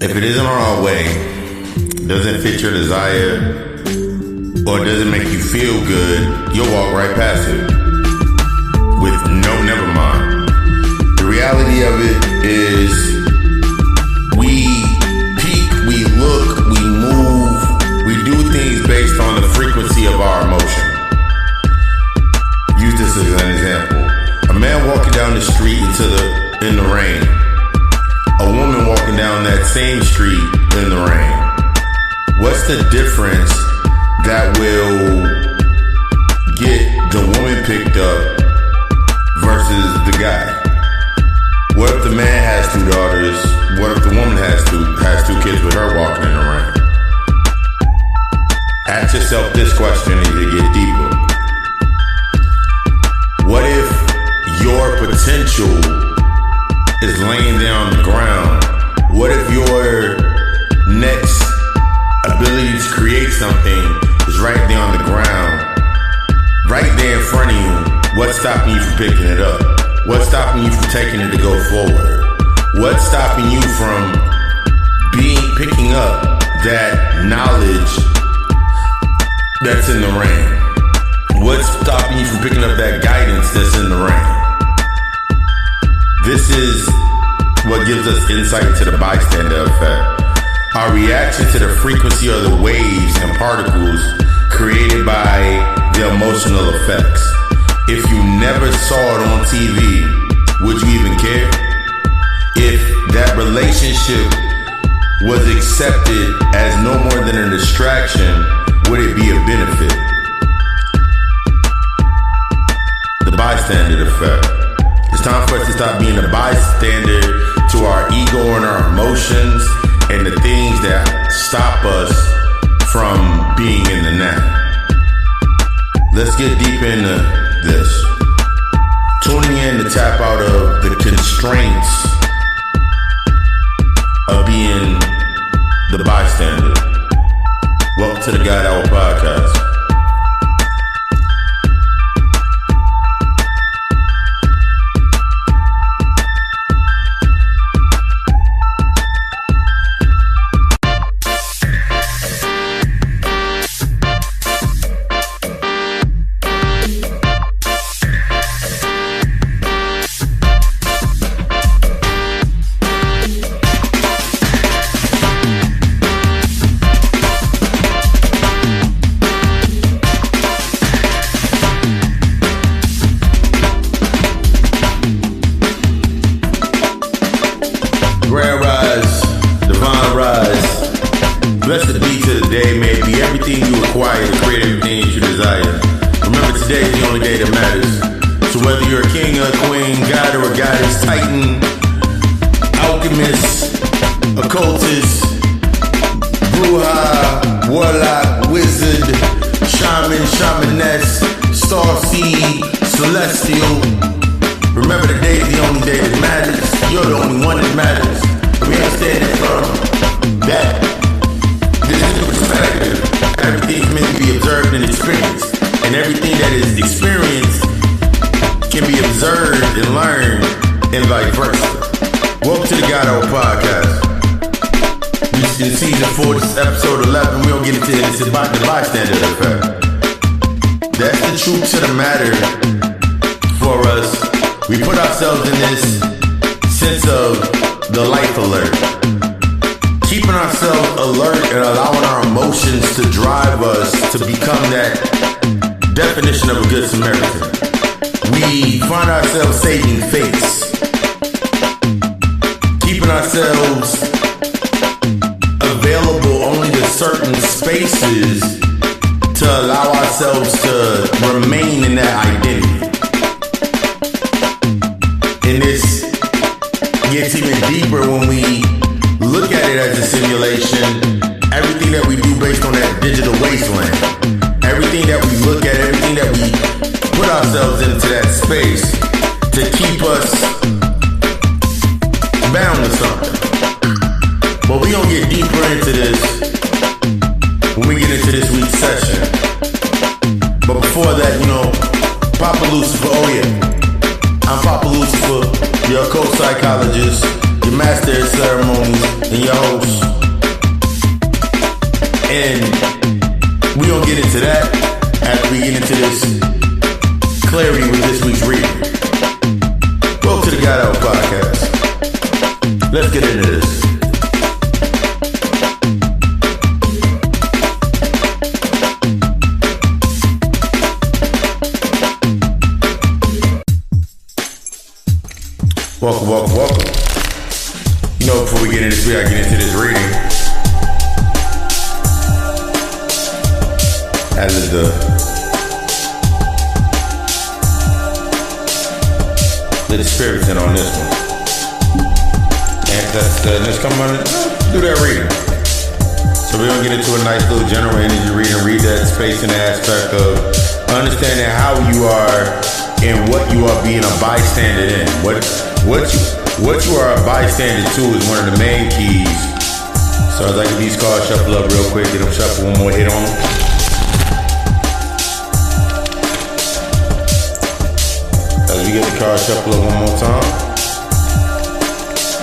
If it isn't on our way, doesn't fit your desire, or doesn't make you feel good, you'll walk right past it with no never mind. The reality of it is we peek, we look, we move, we do things based on the frequency of our emotion. Use this as an example. A man walking down the street in the rain. A woman walking down that same street in the rain. What's the difference that will get the woman picked up versus the guy? What if the man has 2 daughters? What if the woman has two kids with her walking in the rain? Ask yourself this question as you get deeper. What if your potential is laying down on the ground? What if your next ability to create something is right there on the ground, right there in front of you? What's stopping you from picking it up? What's stopping you from taking it to go forward? What's stopping you from picking up that knowledge that's in the rain? What's stopping you from picking up that guidance that's in the rain? This is what gives us insight into the bystander effect. Our reaction to the frequency of the waves and particles created by the emotional effects. If you never saw it on TV, would you even care? If that relationship was accepted as no more than a distraction, would it be a benefit? The bystander effect. It's time for us to stop being a bystander to our ego and our emotions and the things that stop us from being in the now. Let's get deep into this. Tuning in to tap out of the constraints of being the bystander. Welcome to the God Hour Podcast. Blessed be to the day, may it be everything you require to create everything that you desire. Remember, today is the only day that matters. So whether you're a king or a queen, god or a goddess, titan, alchemist, occultist, bruja, warlock, wizard, shaman, shamaness, starseed, celestial, remember, the day is the only day that matters. You're the only one that matters. We understand it from that. This is the perspective. Everything's meant to be observed and experienced. And everything that is experienced can be observed and learned and vice versa. Welcome to the God Hour Podcast. In season 4, this is episode 11. We don't get into it. It's about the bystander effect. That's the truth to the matter for us. We put ourselves in this sense of the life alert. Keeping ourselves alert and allowing our emotions to drive us to become that definition of a good Samaritan. We find ourselves saving face. Keeping ourselves available only to certain spaces to allow ourselves to remain in that identity. And this gets even deeper when we look at it as a simulation. Everything that we do based on that digital wasteland. Everything that we look at, everything that we put ourselves into that space to keep us bound to something. But we gonna get deeper into this when we get into this week's session. But before that, Papa Lucifer, oh yeah. I'm Papa Lucifer, your occult psychologist, your your master of ceremonies, and your host. And we gonna get into that after we get into this clarity with this week's reading. Welcome to the God Out Podcast. Let's get into this. Welcome. You know, before we get into this, we gotta get into this reading. As is the spirits in on this one. And let's come on and do that reading. So we're gonna get into a nice little general energy reading, read that space and aspect of understanding how you are and what you are being a bystander in. What you are a bystander to is one of the main keys. So I'd like to these cards shuffle up real quick, get them shuffle, one more hit on them. As we get the card shuffle up one more time.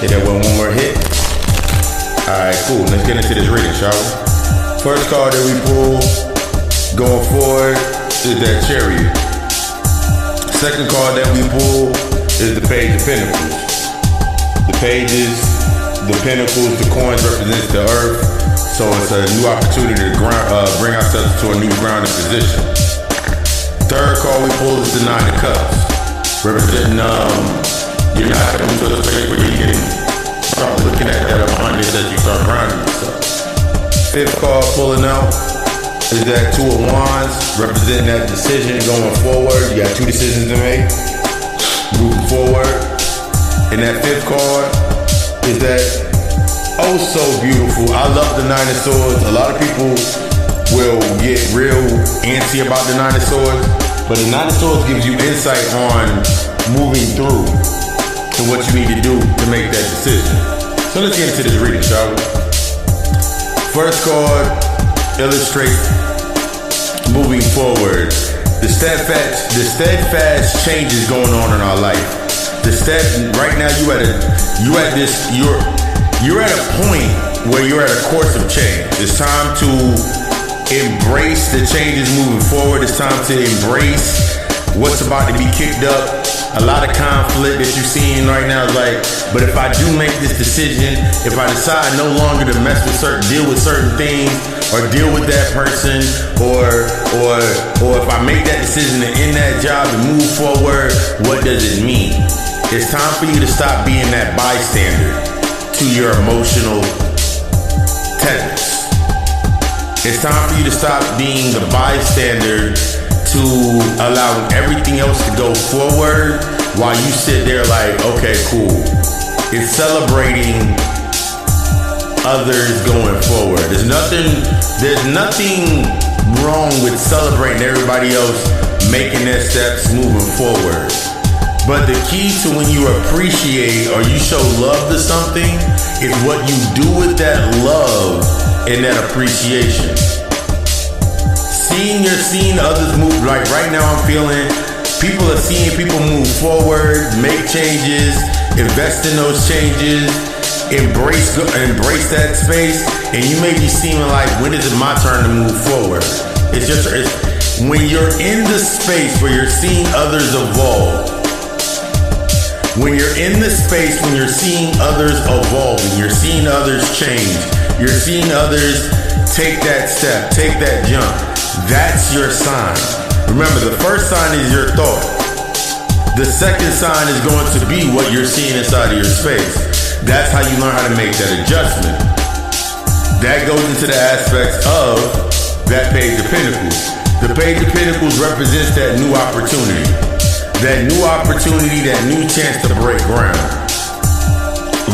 Hit that one more hit. Alright, cool. Let's get into this reading, shall we? First card that we pull going forward is that Chariot. Second card that we pull is the Page of Pentacles. The pages, the pentacles, the coins represents the earth. So it's a new opportunity to bring ourselves to a new grounded position. Third card we pull is the Nine of Cups. Representing you're not coming to a space where you can start looking at that abundance as you start grounding yourself. Fifth card pulling out is that Two of Wands, representing that decision going forward. You got two decisions to make, moving forward. And that fifth card is that oh so beautiful. I love the Nine of Swords. A lot of people will get real antsy about the Nine of Swords, but the Nine of Swords gives you insight on moving through to what you need to do to make that decision. So let's get into this reading, shall we? First card illustrates moving forward. The steadfast changes going on in our life. Right now you're at a point where you're at a course of change. It's time to embrace the changes moving forward. It's time to embrace what's about to be kicked up. A lot of conflict that you're seeing right now is like, but if I do make this decision, if I decide no longer to deal with certain things, or deal with that person, or if I make that decision to end that job and move forward, what does it mean? It's time for you to stop being that bystander to your emotional tenants. It's time for you to stop being the bystander to allow everything else to go forward while you sit there like, okay, cool. It's celebrating others going forward. There's nothing wrong with celebrating everybody else making their steps moving forward. But the key to when you appreciate or you show love to something is what you do with that love and that appreciation. Seeing others move, like right now I'm feeling people are seeing people move forward, make changes, invest in those changes, embrace that space, and you may be seeming like, when is it my turn to move forward? It's when you're in the space where you're seeing others evolve. When you're in the space, when you're seeing others evolving, you're seeing others change, you're seeing others take that step, take that jump, that's your sign. Remember, the first sign is your thought. The second sign is going to be what you're seeing inside of your space. That's how you learn how to make that adjustment. That goes into the aspects of that Page of Pentacles. The Page of Pentacles represents that new opportunity. That new opportunity, that new chance to break ground.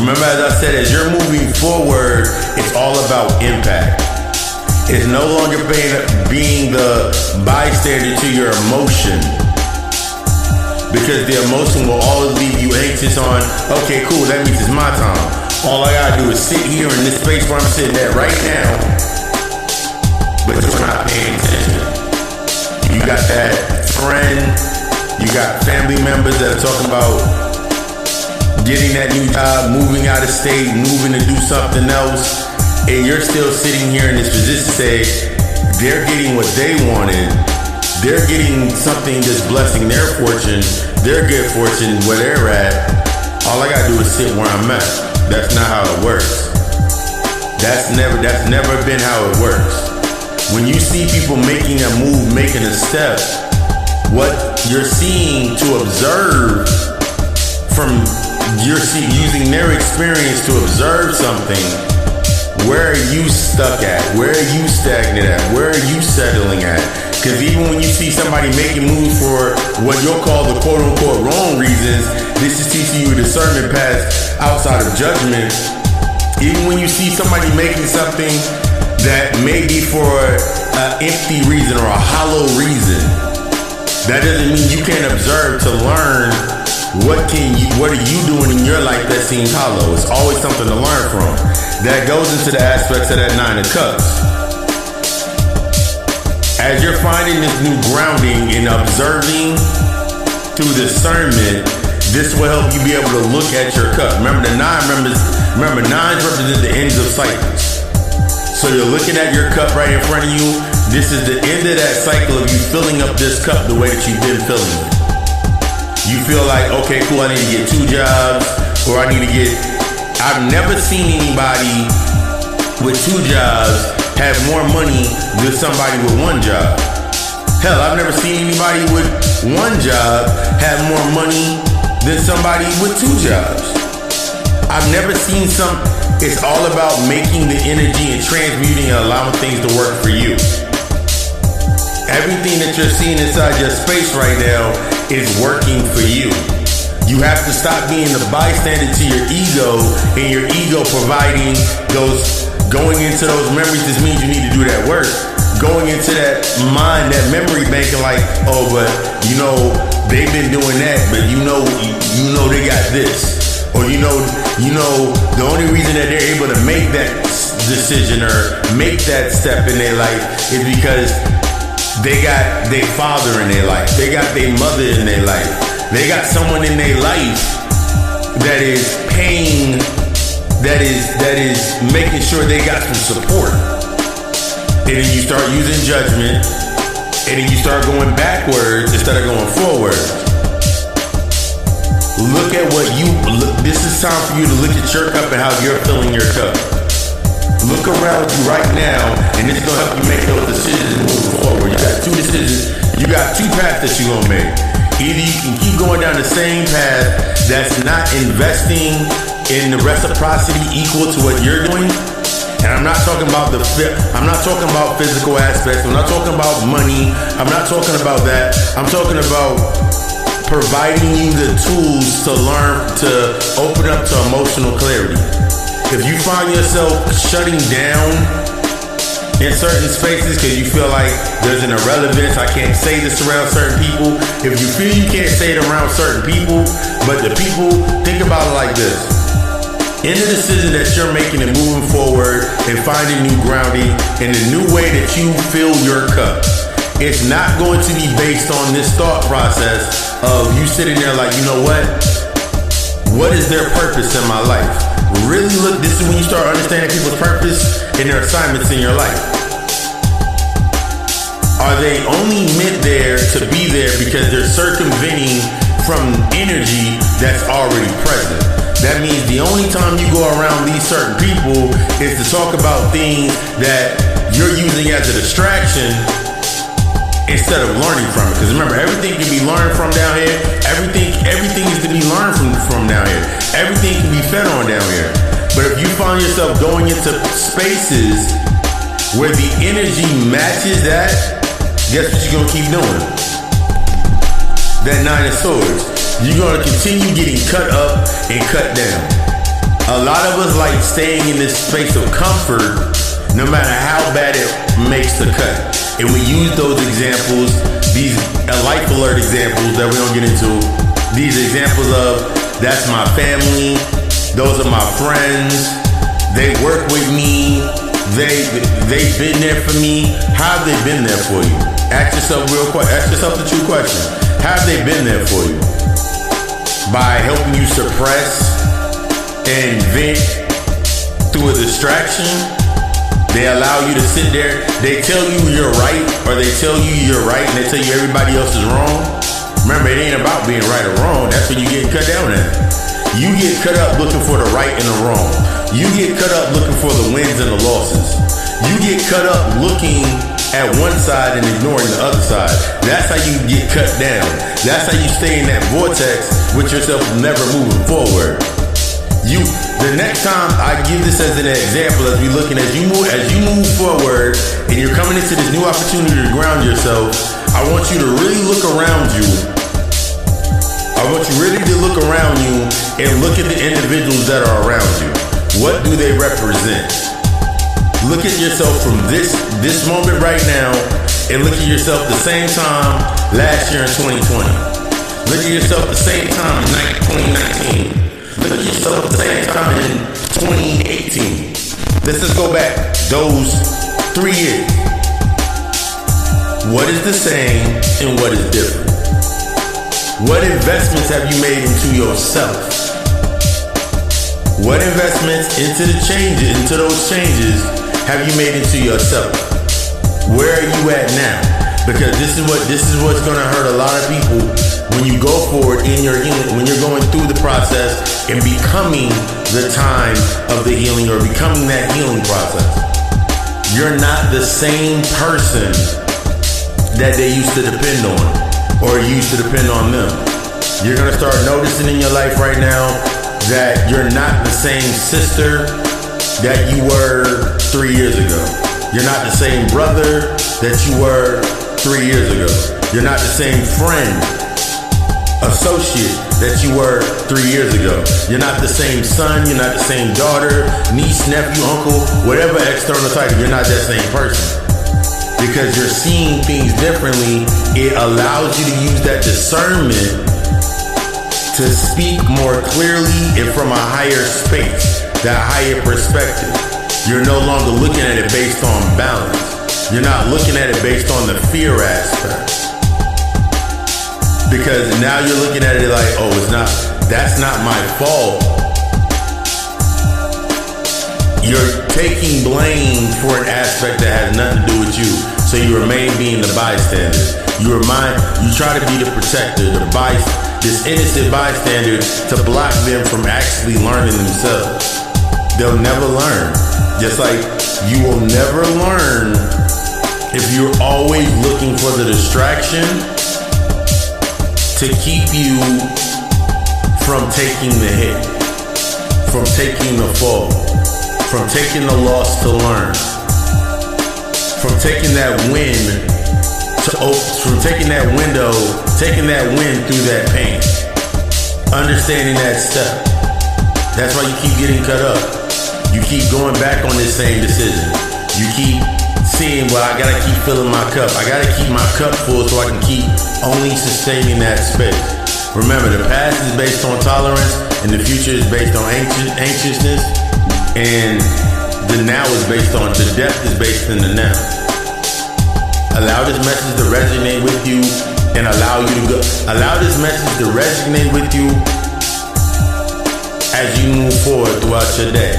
Remember, as I said, as you're moving forward, it's all about impact. It's no longer being the bystander to your emotion, because the emotion will always leave you anxious on, okay, cool, that means it's my time. All I gotta do is sit here in this space where I'm sitting at right now, but you're not paying attention. You got that friend, you got family members that are talking about getting that new job, moving out of state, moving to do something else, and you're still sitting here in this position stage, they're getting what they wanted. They're getting something that's blessing their fortune, their good fortune, where they're at. All I gotta do is sit where I'm at. That's not how it works. That's never been how it works. When you see people making a move, making a step, what you're seeing to observe from using their experience to observe something. Where are you stuck at? Where are you stagnant at? Where are you settling at? Because even when you see somebody making moves for what you'll call the quote-unquote wrong reasons, this is teaching you a discernment path outside of judgment. Even when you see somebody making something that may be for an empty reason or a hollow reason, that doesn't mean you can't observe to learn what are you doing in your life that seems hollow. It's always something to learn from. That goes into the aspects of that Nine of Cups. As you're finding this new grounding in observing through discernment, this will help you be able to look at your cup. Remember the nines represent the ends of cycles. So you're looking at your cup right in front of you. This is the end of that cycle of you filling up this cup the way that you've been filling it. You feel like, okay, cool, I need to get 2 jobs, or I've never seen anybody with 2 jobs have more money than somebody with 1 job. Hell, I've never seen anybody with 1 job have more money than somebody with 2 jobs. I've never seen it's all about making the energy and transmuting and allowing things to work for you. Everything that you're seeing inside your space right now is working for you. You have to stop being the bystander to your ego, and your ego providing going into those memories. This means you need to do that work. Going into that mind, that memory bank, and like, oh, but they've been doing that, but they got this, or the only reason that they're able to make that decision or make that step in their life is because they got their father in their life, they got their mother in their life, they got someone in their life that is paying, that is making sure they got some support. And then you start using judgment, and then you start going backwards instead of going forward. Look at this is time for you to look at your cup and how you're filling your cup. Look around you right now, and this is gonna help you make those decisions moving forward. You got 2 decisions, you got 2 paths that you're gonna make. Either you can keep going down the same path that's not investing in the reciprocity equal to what you're doing. And I'm not talking about physical aspects. I'm not talking about money. I'm not talking about that. I'm talking about providing you the tools to learn to open up to emotional clarity. If you find yourself shutting down in certain spaces because you feel like there's an irrelevance, I can't say this around certain people. If you feel you can't say it around certain people, but the people, think about it like this. In the decision that you're making and moving forward and finding new grounding in the new way that you fill your cup, it's not going to be based on this thought process of you sitting there like, you know what is their purpose in my life? Really look, this is when you start understanding people's purpose and their assignments in your life. Are they only meant there to be there because they're circumventing from energy that's already present? That means the only time you go around these certain people is to talk about things that you're using as a distraction instead of learning from it. Because remember, everything can be learned from down here. Everything is to be learned from down here. Everything can be fed on down here. But if you find yourself going into spaces where the energy matches that, guess what you're gonna keep doing? That 9 of Swords. You're gonna continue getting cut up and cut down. A lot of us like staying in this space of comfort no matter how bad it makes the cut. And we use those examples, these life alert examples that we don't get into, these examples of, that's my family, those are my friends, they work with me, they've been there for me. How have they been there for you? Ask yourself the true question. How have they been there for you? By helping you suppress and vent through a distraction. They allow you to sit there. They tell you you're right, or they tell you you're right, and they tell you everybody else is wrong. Remember, it ain't about being right or wrong. That's when you get cut down at. You get cut up looking for the right and the wrong. You get cut up looking for the wins and the losses. You get cut up looking at one side and ignoring the other side. That's how you get cut down. That's how you stay in that vortex with yourself never moving forward. The next time I give this as an example, as we looking as you move forward and you're coming into this new opportunity to ground yourself, I want you to really look around you. I want you really to look around you and look at the individuals that are around you. What do they represent? Look at yourself from this moment right now, and look at yourself the same time last year in 2020. Look at yourself the same time in 2019. Look at yourself at the same time in 2018. Let's just go back those 3 years. What is the same and what is different? What investments have you made into yourself? What investments into those changes have you made into yourself? Where are you at now? Because this is what's gonna hurt a lot of people when you go forward in your healing, when you're going through the process and becoming the time of the healing, or becoming that healing process. You're not the same person that they used to depend on, or used to depend on them. You're gonna start noticing in your life right now that you're not the same sister that you were 3 years ago. You're not the same brother that you were 3 years ago. You're not the same friend, associate that you were 3 years ago. You're not the same son, you're not the same daughter, niece, nephew, uncle, whatever external title, you're not that same person. Because you're seeing things differently, it allows you to use that discernment to speak more clearly and from a higher space, that higher perspective. You're no longer looking at it based on balance. You're not looking at it based on the fear aspect. Because now you're looking at it like, oh, that's not my fault. You're taking blame for an aspect that has nothing to do with you. So you remain being the bystander. You try to be the protector, this innocent bystander, to block them from actually learning themselves. They'll never learn. Just like you will never learn if you're always looking for the distraction to keep you from taking the hit, from taking the fall, from taking the loss to learn, from taking that win from taking that window, taking that win through that pain, understanding that step. That's why you keep getting cut up. You keep going back on this same decision. You keep seeing, well, I gotta keep filling my cup. I gotta keep my cup full so I can keep only sustaining that space. Remember, the past is based on tolerance, and the future is based on anxiousness, and the now is based on, the depth is based in the now. Allow this message to resonate with you, and allow this message to resonate with you as you move forward throughout your day.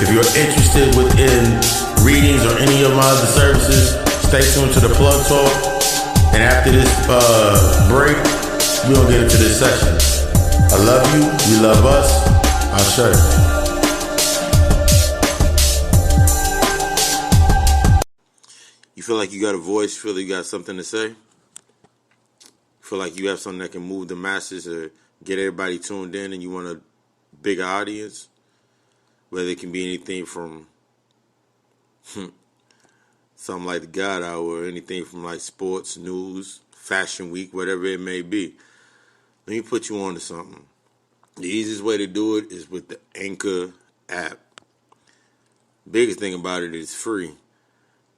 If you're interested within readings or any of my other services, stay tuned to the Plug Talk. And after this break, we're gonna get into this session. I love you, you love us. I'll show you. You feel like you got a voice, feel like you got something to say? Feel like you have something that can move the masses or get everybody tuned in, and you want a bigger audience? Whether it can be anything from something like the God Hour, or anything from like sports, news, fashion week, whatever it may be. Let me put you on to something. The easiest way to do it is with the Anchor app. Biggest thing about it is free.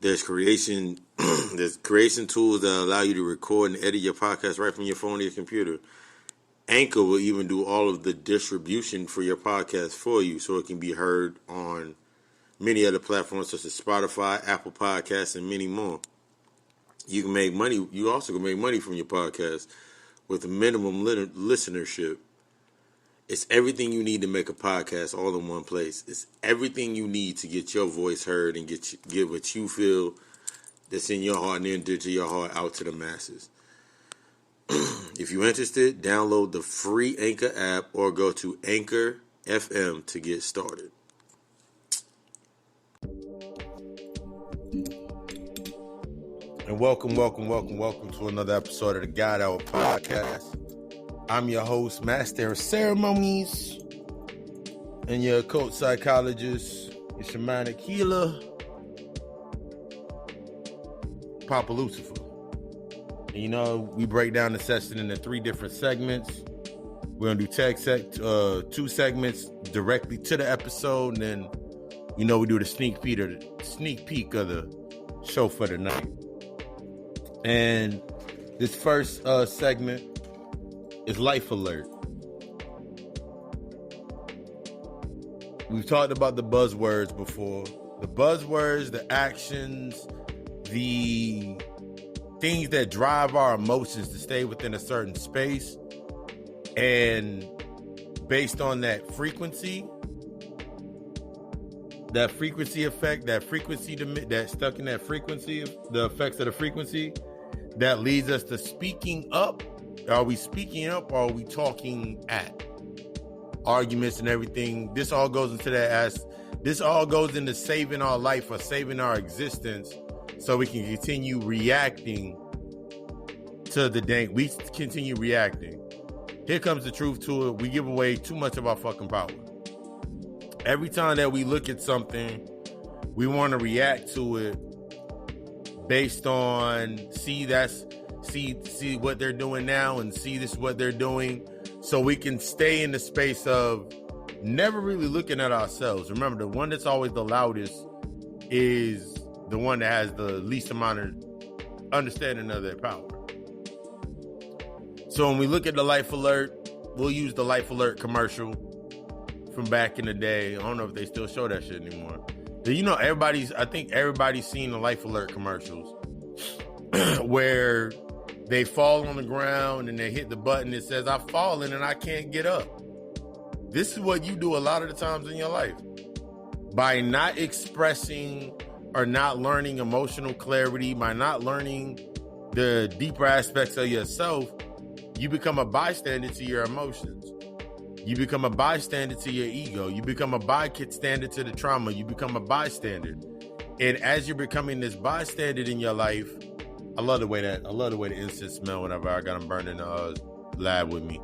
There's creation tools that allow you to record and edit your podcast right from your phone or your computer. Anchor will even do all of the distribution for your podcast for you, so it can be heard on many other platforms such as Spotify, Apple Podcasts, and many more. You can make money. You also can make money from your podcast with a minimum listenership. It's everything you need to make a podcast all in one place. It's everything you need to get your voice heard and get what you feel that's in your heart and enter to your heart out to the masses. If you're interested, download the free Anchor app or go to Anchor FM to get started. And welcome to another episode of the God Hour Podcast. I'm your host, Master of Ceremonies, and your occult psychologist, your shamanic healer, Papa Lucifer. And you know, we break down the session into 3 different segments. We're going to do 2 segments directly to the episode, and then, you know, we do the sneak peek of the show for the night. And this first segment is Life Alert. We've talked about the buzzwords before. The buzzwords, the actions, the things that drive our emotions to stay within a certain space. And based on that frequency effect, that stuck in that frequency, the effects of the frequency, that leads us to speaking up. Are we speaking up or are we talking at? Arguments and everything. This all goes into saving our life or saving our existence so we can continue reacting to the dank. We continue reacting. Here comes the truth to it. We give away too much of our fucking power. Every time that we look at something, we want to react to it based on see what they're doing now and see this what they're doing, so we can stay in the space of never really looking at ourselves. Remember, the one that's always the loudest is the one that has the least amount of understanding of their power. So when we look at the Life Alert, we'll use the Life Alert commercial from back in the day. I don't know if they still show that shit anymore. You know, I think everybody's seen the Life Alert commercials where they fall on the ground and they hit the button that says, I've fallen and I can't get up. This is what you do a lot of the times in your life. By not expressing or not learning emotional clarity, by not learning the deeper aspects of yourself, you become a bystander to your emotions. You become a bystander to your ego. You become a bystander to the trauma. You become a bystander. And as you're becoming this bystander in your life, I love the way the incense smell whenever I got them burning the lab with me.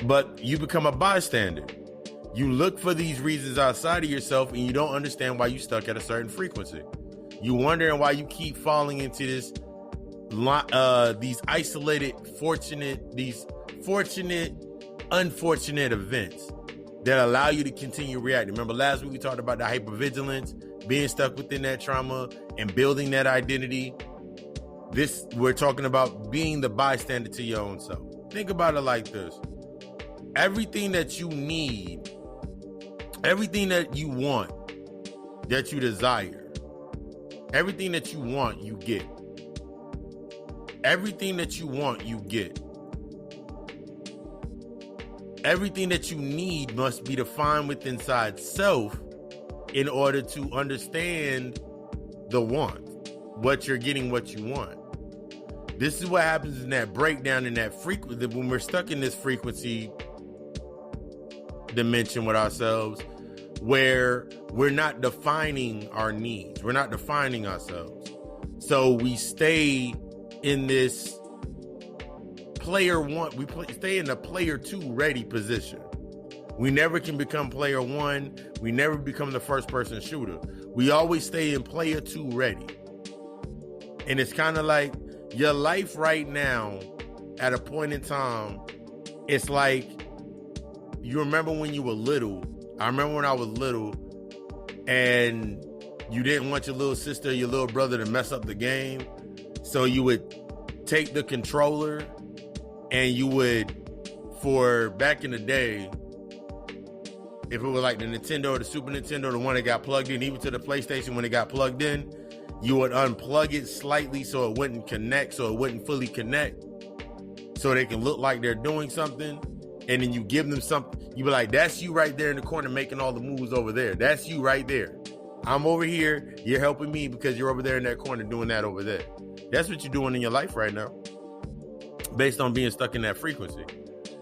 But you become a bystander. You look for these reasons outside of yourself and you don't understand why you stuck at a certain frequency. You wondering why you keep falling into these isolated, unfortunate events that allow you to continue reacting. Remember last week we talked about the hypervigilance, being stuck within that trauma and building that identity. We're talking about being the bystander to your own self. Think about it like this. Everything that you need, everything that you want, that you desire, everything that you want, you get. Everything that you want, you get. Everything that you need must be defined with inside self in order to understand the want, what you're getting, what you want. This is what happens in that breakdown, in that frequency, when we're stuck in this frequency dimension with ourselves, where we're not defining our needs. We're not defining ourselves. So we stay in this player one, stay in the player 2 ready position. We never can become player 1. We never become the first person shooter. We always stay in player 2 ready. And it's kind of like your life right now at a point in time, it's like, you remember when you were little. I remember when I was little and you didn't want your little sister or your little brother to mess up the game. So you would take the controller and you would, for back in the day, if it was like the Nintendo or the Super Nintendo, the one that got plugged in, even to the PlayStation when it got plugged in, you would unplug it slightly so it wouldn't connect, so it wouldn't fully connect, so they can look like they're doing something. And then you give them something. You be like, that's you right there in the corner making all the moves over there. That's you right there. I'm over here. You're helping me because you're over there in that corner doing that over there. That's what you're doing in your life right now. Based on being stuck in that frequency.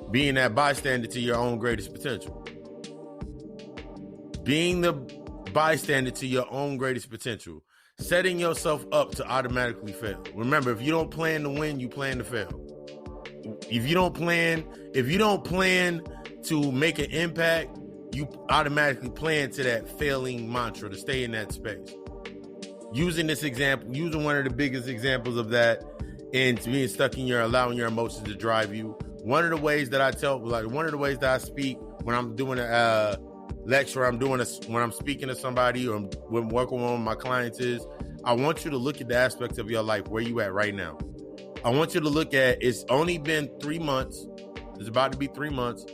Being that bystander to your own greatest potential. Being the bystander to your own greatest potential. Setting yourself up to automatically fail. Remember, if you don't plan to win, you plan to fail. If you don't plan to make an impact, you automatically plan to that failing mantra to stay in that space. Using this example, using one of the biggest examples of that, and being stuck in allowing your emotions to drive you. One of the ways that I speak when I'm doing a lecture, when I'm speaking to somebody or when working with my clients is, I want you to look at the aspects of your life where you at right now. I want you to look at, it's only been 3 months. It's about to be 3 months.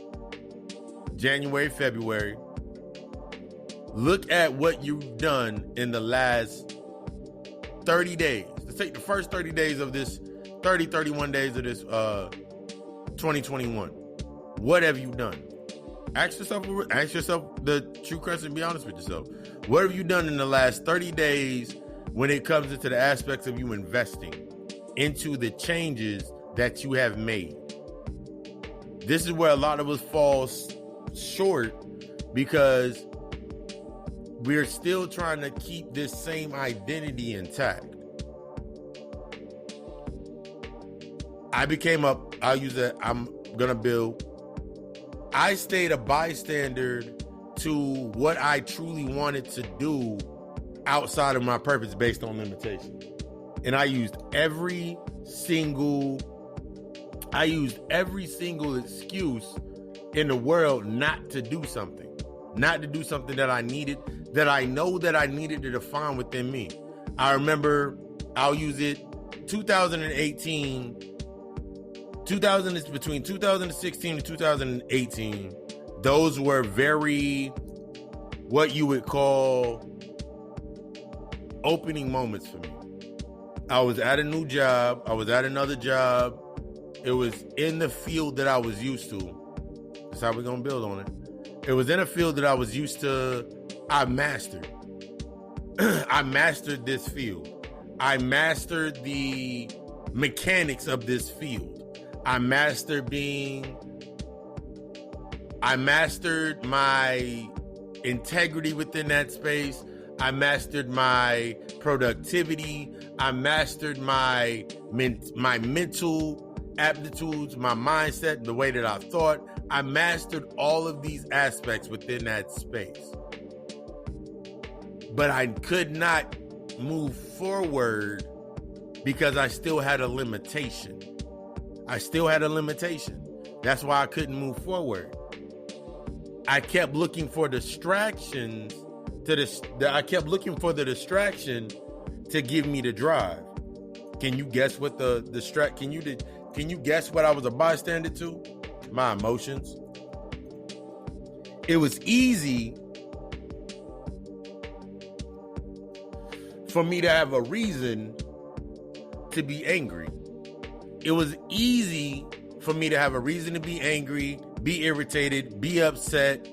January, February. Look at what you've done in the last 30 days. Let's take the first 30 days of this, 31 days of this 2021. What have you done? Ask yourself the true question and be honest with yourself. What have you done in the last 30 days when it comes into the aspects of you investing into the changes that you have made? This is where a lot of us fall short because we're still trying to keep this same identity intact. I stayed a bystander to what I truly wanted to do outside of my purpose based on limitation. And I used every single excuse in the world not to do something that I needed, that I know that I needed to define within me. I remember, I'll use it, 2018, between 2016 and 2018, those were very, what you would call opening moments for me. I was at a new job. I was at another job. It was in the field that I was used to. That's how we're going to build on it. It was in a field that I was used to. I mastered. I mastered this field. I mastered the mechanics of this field. I mastered my integrity within that space. I mastered my productivity. I mastered my mental aptitudes, my mindset, the way that I thought. I mastered all of these aspects within that space. But I could not move forward because I still had a limitation. That's why I couldn't move forward. I kept looking for distractions I kept looking for the distraction to give me the drive. Can you guess what can you guess what I was a bystander to? My emotions. It was easy for me to have a reason to be angry. It was easy for me to have a reason to be angry, be irritated, be upset,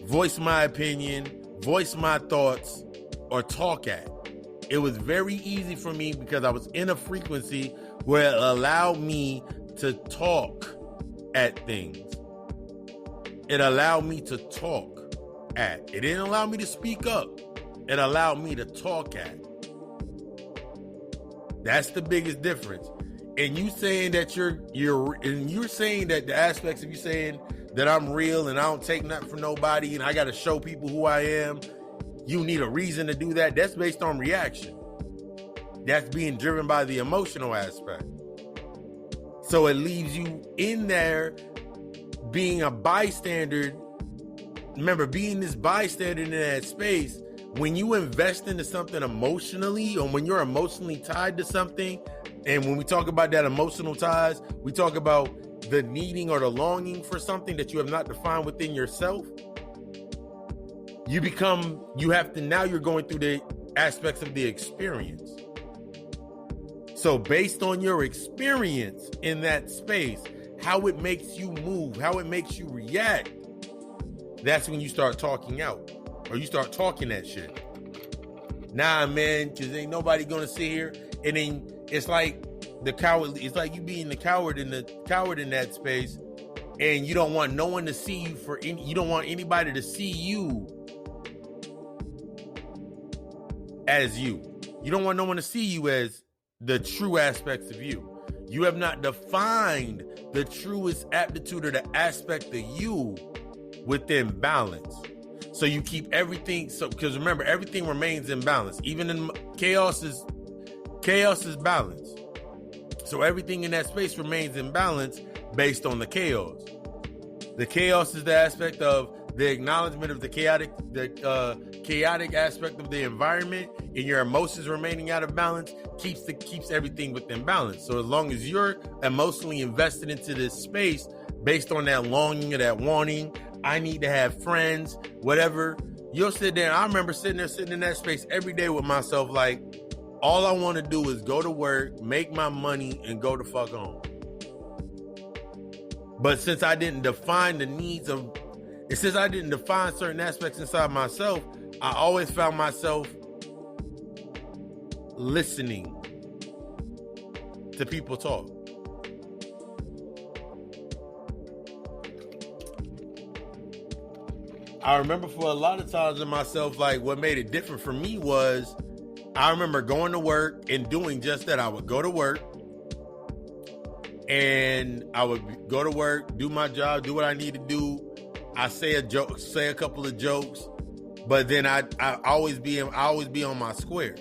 voice my opinion, voice my thoughts, or talk at. It was very easy for me because I was in a frequency where it allowed me to talk at things. It allowed me to talk at. It didn't allow me to speak up. It allowed me to talk at. That's the biggest difference. And you saying that you're saying that the aspects of you saying that I'm real and I don't take nothing from nobody and I got to show people who I am, you need a reason to do that. That's based on reaction. That's being driven by the emotional aspect. So it leaves you in there being a bystander. Remember, being this bystander in that space, when you invest into something emotionally or when you're emotionally tied to something, and when we talk about that emotional ties, we talk about the needing or the longing for something that you have not defined within yourself. You're going through the aspects of the experience. So based on your experience in that space, how it makes you move, how it makes you react, that's when you start talking out, or you start talking that shit. Nah, man, because ain't nobody gonna sit here. And then it's like the coward. It's like you being the coward in that space, and you don't want no one to see you for any. You don't want anybody to see you as you. You don't want no one to see you as the true aspects of you. You have not defined the truest aptitude or the aspect of you within balance. So you keep everything. So because remember, everything remains in balance. Even in chaos is balance. So everything in that space remains in balance based on the chaos. The chaos is the aspect of the acknowledgement of the chaotic aspect of the environment, and your emotions remaining out of balance keeps everything within balance. So as long as you're emotionally invested into this space based on that longing or that wanting, I need to have friends, whatever, you'll sit there. I remember sitting in that space every day with myself, like, all I want to do is go to work, make my money, and go the fuck home. But since I didn't define the needs of, since I didn't define certain aspects inside myself, I always found myself listening to people talk. I remember for a lot of times in myself, like, what made it different for me was I remember going to work and doing just that. I would go to work and I would go to work, do my job, do what I need to do. I say a joke, say a couple of jokes, but then I always be on my square.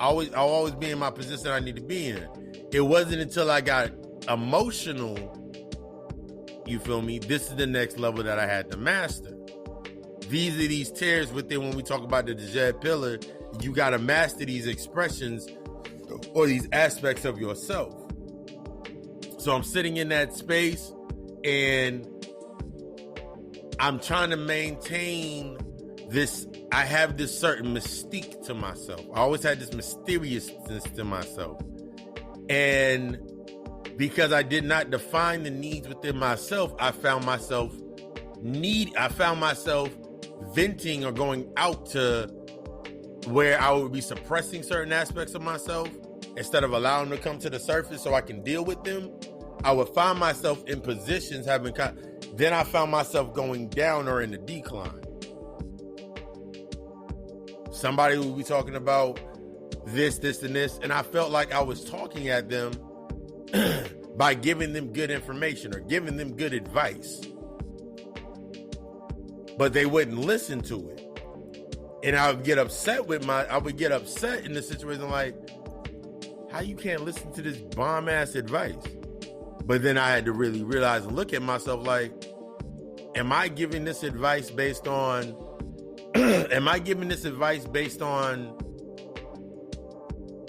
I'll always be in my position I need to be in. It wasn't until I got emotional, you feel me? This is the next level that I had to master. These are these tears within, when we talk about the G.O.D pillar, you got to master these expressions or these aspects of yourself. So I'm sitting in that space and I'm trying to maintain this. I have this certain mystique to myself. I always had this mysteriousness to myself. And because I did not define the needs within myself, I found myself venting or going out to where I would be suppressing certain aspects of myself instead of allowing them to come to the surface so I can deal with them. I would find myself in positions then I found myself going down or in a decline. Somebody would be talking about this, and this, and I felt like I was talking at them by giving them good information or giving them good advice. But they wouldn't listen to it. And I would get upset in the situation, like, how you can't listen to this bomb ass advice? But then I had to really realize and look at myself like, am I giving this advice based on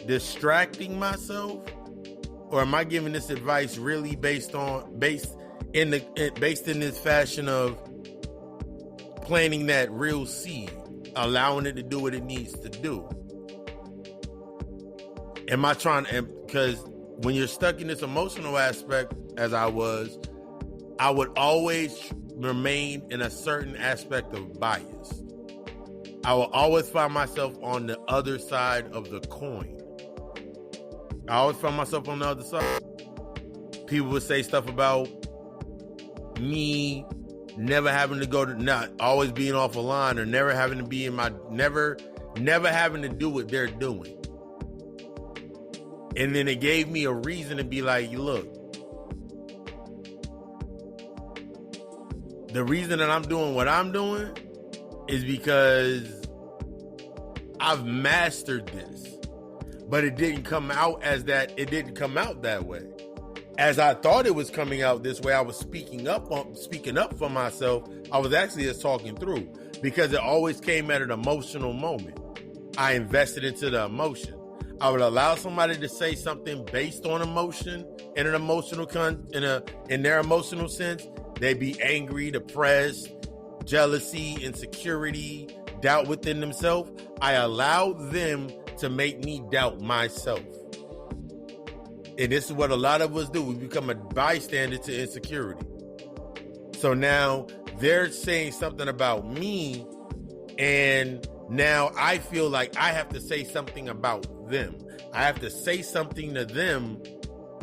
distracting myself? Or am I giving this advice really based in this fashion of planting that real seed, allowing it to do what it needs to do? Am I trying to, because when you're stuck in this emotional aspect, as I would always remain in a certain aspect of bias. I will always find myself on the other side of the coin. I always find myself on the other side. People would say stuff about me never having to not always being off a line, or never having to be never having to do what they're doing. And then it gave me a reason to be like, look, the reason that I'm doing what I'm doing is because I've mastered this. But it didn't come out as that. It didn't come out that way. As I thought it was coming out this way, I was speaking up for myself. I was actually just talking through, because it always came at an emotional moment. I invested into the emotion. I would allow somebody to say something based on emotion, in an emotional in their emotional sense. They'd be angry, depressed, jealousy, insecurity, doubt within themselves. I allowed them to make me doubt myself. And this is what a lot of us do. We become a bystander to insecurity. So now they're saying something about me, and now I feel like I have to say something about them. I have to say something to them,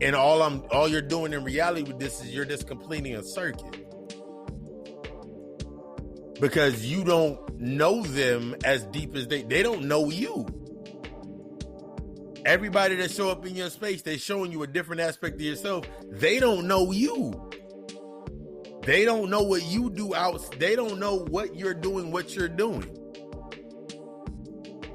and all you're doing in reality with this is you're just completing a circuit. Because you don't know them as deep as they don't know you. Everybody that show up in your space, they're showing you a different aspect of yourself. They don't know you. They don't know what you do out. They don't know what you're doing, what you're doing.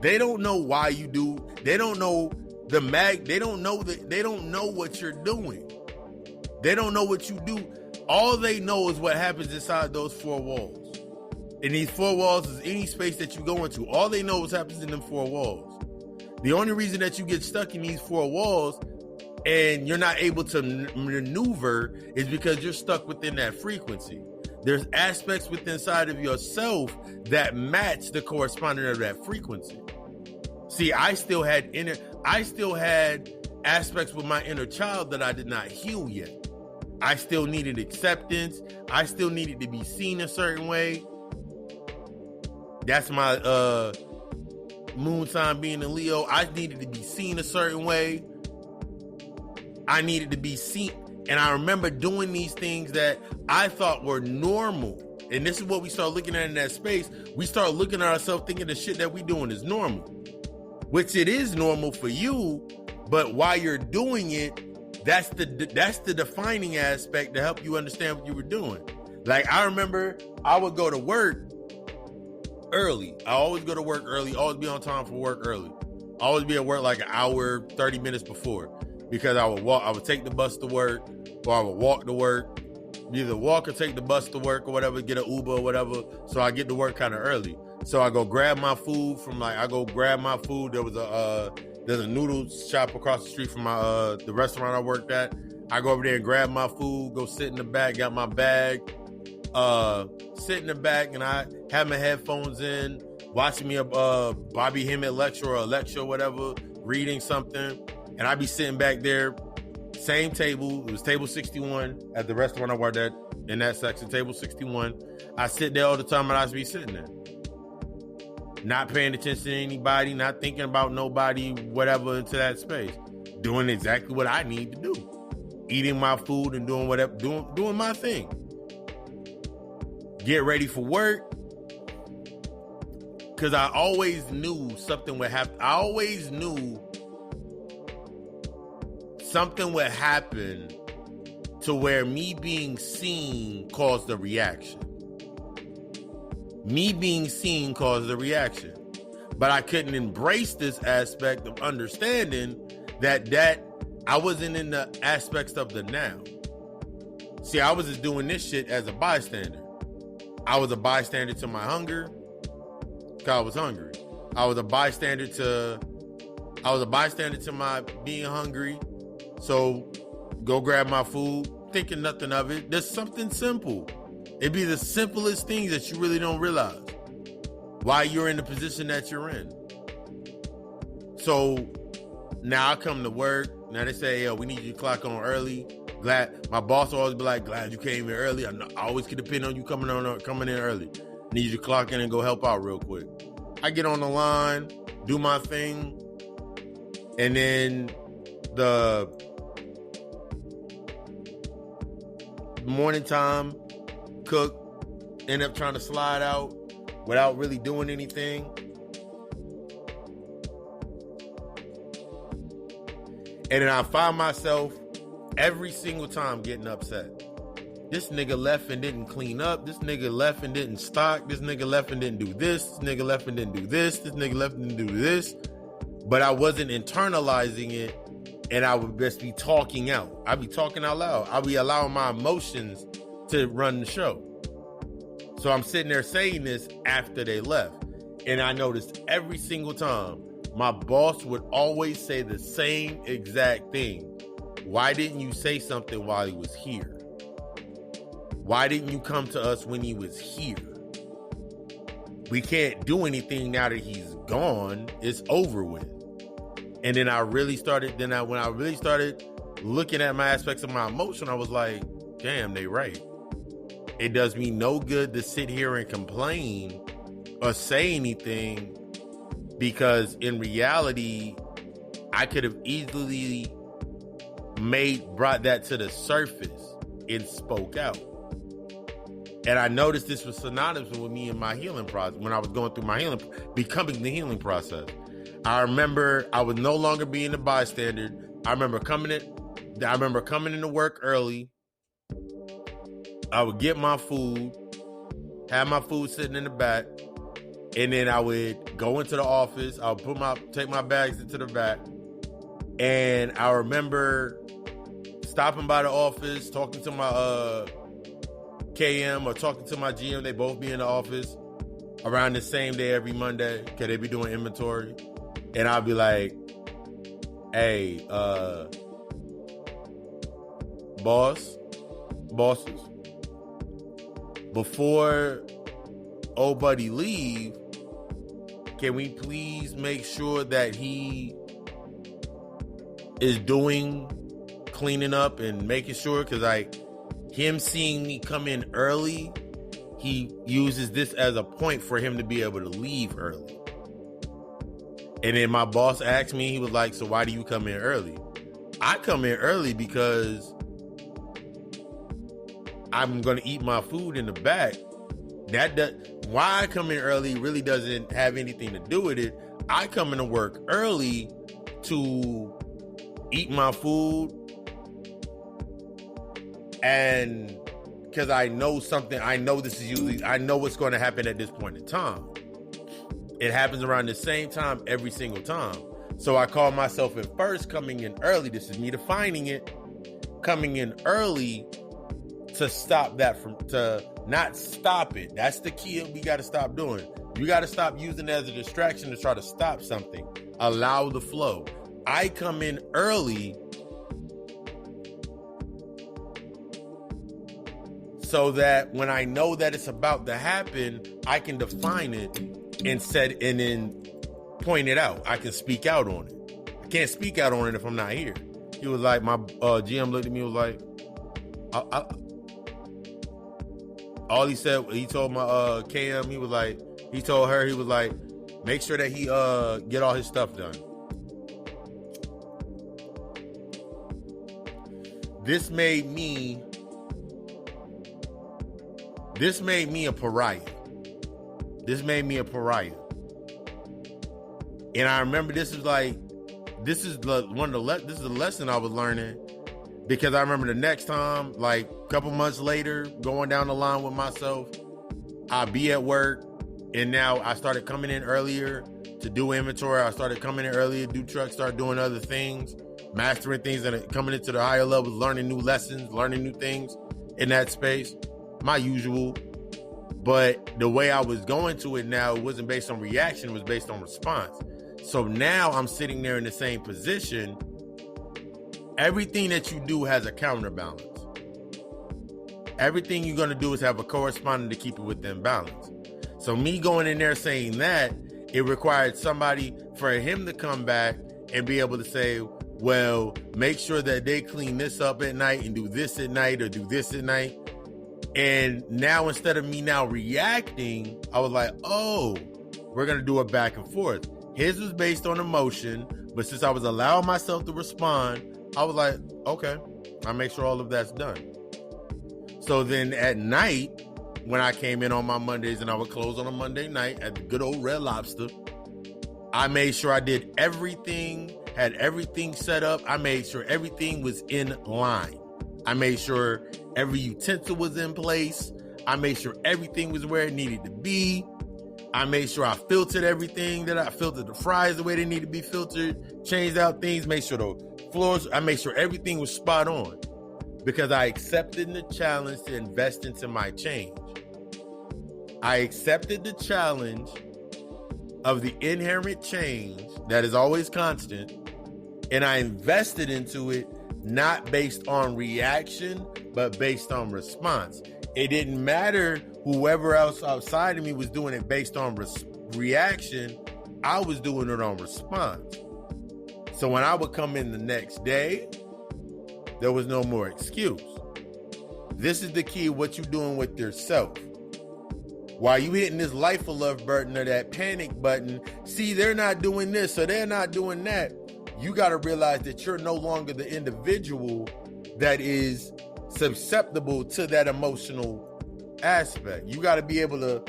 They don't know why you do. They don't know the They don't know that. They don't know what you're doing. They don't know what you do. All they know is what happens inside those four walls. And these four walls is any space that you go into. All they know is what happens in them four walls. The only reason that you get stuck in these four walls and you're not able to maneuver is because you're stuck within that frequency. There's aspects within inside of yourself that match the corresponding of that frequency. See, I still had aspects with my inner child that I did not heal yet. I still needed acceptance. I still needed to be seen a certain way. That's my moon sign being a Leo. I needed to be seen a certain way. I needed to be seen. And I remember doing these things that I thought were normal. And this is what we start looking at in that space. We start looking at ourselves thinking the shit that we doing is normal. Which it is normal for you. But while you're doing it, that's the defining aspect to help you understand what you were doing. Like, I remember I would go to work early. I always go to work early, always be on time for work early. Always be at work like an hour, 30 minutes before. Because I would take the bus to work, or I would walk to work. Either walk or take the bus to work or whatever, get an Uber or whatever. So I get to work kind of early. So I go grab my food There's a noodle shop across the street from the restaurant I worked at. I go over there and grab my food, go sit in the back, got my bag, sit in the back, and I have my headphones in, watching me a Bobby Hemmett lecture or a lecture or whatever, reading something. And I be sitting back there, same table. It was table 61 at the restaurant I worked at in that section, table 61. I sit there all the time and I be sitting there. Not paying attention to anybody, not thinking about nobody, whatever, into that space. Doing exactly what I need to do. Eating my food and doing whatever, doing my thing. Get ready for work. Because I always knew something would happen. I always knew something would happen to where me being seen caused a reaction. Me being seen caused a reaction. But I couldn't embrace this aspect of understanding that I wasn't in the aspects of the now. See, I was just doing this shit as a bystander. I was a bystander to my hunger, because I was hungry. I was a bystander to my being hungry. So go grab my food, thinking nothing of it. There's something simple. It'd be the simplest things that you really don't realize why you're in the position that you're in. So now I come to work. Now they say, yo, we need you to clock on early. Glad my boss will always be like, glad you came in early. I always can depend on you coming in early. Need you to clock in and go help out real quick. I get on the line, do my thing, and then the morning time, cook, end up trying to slide out without really doing anything. And then I find myself every single time getting upset. This nigga left and didn't clean up. This nigga left and didn't stock. This nigga left and didn't do this. This nigga left and didn't do this. This nigga left and didn't do this. But I wasn't internalizing it, and I would just be talking out. I'd be talking out loud. I'd be allowing my emotions to run the show. So I'm sitting there saying this after they left. And I noticed every single time my boss would always say the same exact thing. Why didn't you say something while he was here? Why didn't you come to us when he was here? We can't do anything now that he's gone. It's over with. And then when I really started looking at my aspects of my emotion, I was like, damn, they right. It does me no good to sit here and complain or say anything, because in reality, I could have easily brought that to the surface and spoke out. And I noticed this was synonymous with me in my healing process when I was going through my healing, becoming the healing process. I remember I was no longer being a bystander. I remember coming into work early. I would get my food, have my food sitting in the back, and then I would go into the office. I would take my bags into the back, and I remember stopping by the office, talking to my KM or talking to my GM. They both be in the office around the same day every Monday because they be doing inventory, and I'll be like, "Hey, bosses, before old buddy leave, can we please make sure that he is doing cleaning up and making sure, because like him seeing me come in early, he uses this as a point for him to be able to leave early." And then my boss asked me, he was like, "So why do you come in early?" I come in early because I'm going to eat my food in the back. Why I come in early really doesn't have anything to do with it. I come into work early to eat my food, and because I know something, I know what's going to happen at this point in time. It happens around the same time every single time. So I call myself at first coming in early. This is me defining it. Coming in early to stop that to not stop it. That's the key we got to stop doing. You got to stop using it as a distraction to try to stop something. Allow the flow. I come in early so that when I know that it's about to happen, I can define it and then point it out. I can speak out on it. I can't speak out on it if I'm not here. He was like, my GM looked at me and was like, all he said, he told my KM, he told her, he was like, make sure that he get all his stuff done. This made me a pariah. This made me a pariah. And I remember this is the lesson I was learning, because I remember the next time, like a couple months later, going down the line with myself, I'd be at work, and now I started coming in earlier to do inventory. I started coming in earlier, do trucks, start doing other things, mastering things, and coming into the higher levels, learning new lessons, learning new things in that space. My usual. But the way I was going to it now, it wasn't based on reaction, it was based on response. So now I'm sitting there in the same position. Everything that you do has a counterbalance. Everything you're going to do is have a corresponding to keep it within balance. So me going in there saying that, it required somebody for him to come back and be able to say, well, make sure that they clean this up at night and do this at night or do this at night. And now instead of me now reacting, I was like, oh, we're going to do it back and forth. His was based on emotion, but since I was allowing myself to respond, I was like, okay, I'll make sure all of that's done. So then at night, when I came in on my Mondays and I would close on a Monday night at the good old Red Lobster, I made sure I did everything, had everything set up. I made sure everything was in line. I made sure every utensil was in place. I made sure everything was where it needed to be. I made sure I filtered everything, that I filtered the fries the way they need to be filtered, changed out things, made sure the floors, I made sure everything was spot on, because I accepted the challenge to invest into my change. I accepted the challenge of the inherent change that is always constant, and I invested into it, not based on reaction, but based on response. It didn't matter whoever else outside of me was doing it based on reaction. I was doing it on response. So when I would come in the next day, There was no more excuse. This is the key of what you're doing with yourself. While you hitting this life of love button or that panic button, see, they're not doing this, so they're not doing that. You got to realize that you're no longer the individual that is susceptible to that emotional aspect. You got to be able to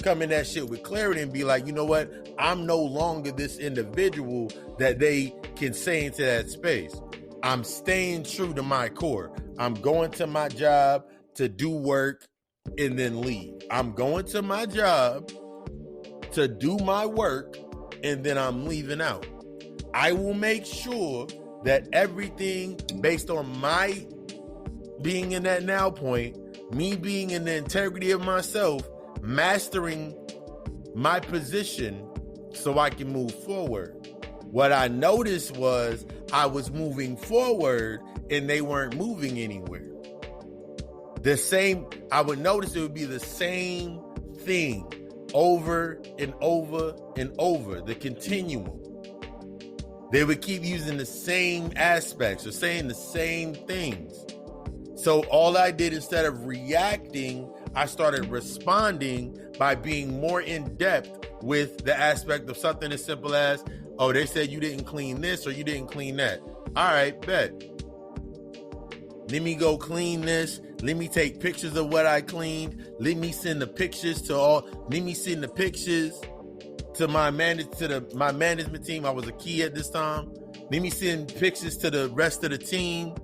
come in that shit with clarity and be like, you know what? I'm no longer this individual that they can say into that space. I'm staying true to my core. I'm going to my job to do work and then leave. I'm going to my job to do my work and then I'm leaving out. I will make sure that everything based on my being in that now point, me being in the integrity of myself, mastering my position so I can move forward. What I noticed was I was moving forward and they weren't moving anywhere. I would notice it would be the same thing over and over and over, the continuum. They would keep using the same aspects or saying the same things. So all I did, instead of reacting, I started responding by being more in depth with the aspect of something as simple as, oh, they said you didn't clean this or you didn't clean that. All right, bet. Let me go clean this. Let me take pictures of what I cleaned. Let me send the pictures to my management team. I was a key at this time. Let me send pictures to the rest of the team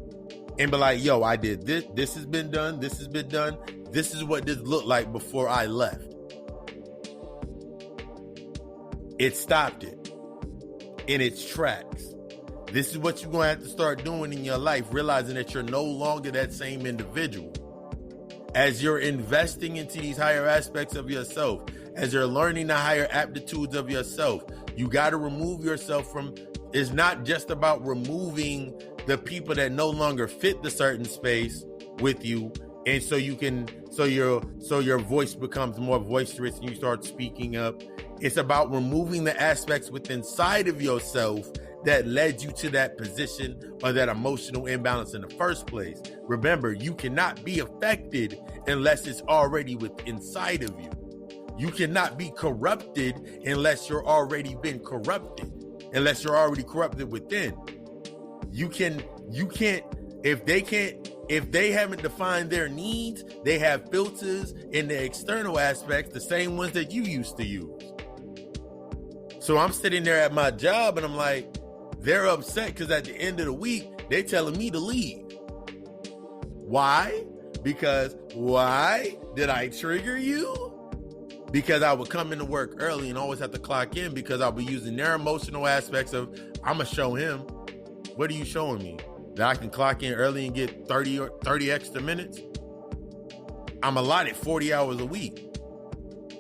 and be like, yo, I did this. This has been done. This has been done. This is what this looked like before I left. It stopped it in its tracks. This is what you're going to have to start doing in your life, realizing that you're no longer that same individual. As you're investing into these higher aspects of yourself, as you're learning the higher aptitudes of yourself, you got to remove yourself from, it's not just about removing the people that no longer fit the certain space with you. And so your voice becomes more boisterous and you start speaking up. It's about removing the aspects within inside of yourself that led you to that position or that emotional imbalance in the first place. Remember, you cannot be affected unless it's already inside of you. You cannot be corrupted unless you're already been corrupted, unless you're already corrupted within. You can't, if they haven't defined their needs, they have filters in the external aspects, the same ones that you used to use. So I'm sitting there at my job and I'm like, they're upset because at the end of the week, they're telling me to leave. Why? Because why did I trigger you? Because I would come into work early and always have to clock in because I'll be using their emotional aspects of, I'm going to show him. What are you showing me? That I can clock in early and get 30 extra minutes? I'm allotted 40 hours a week.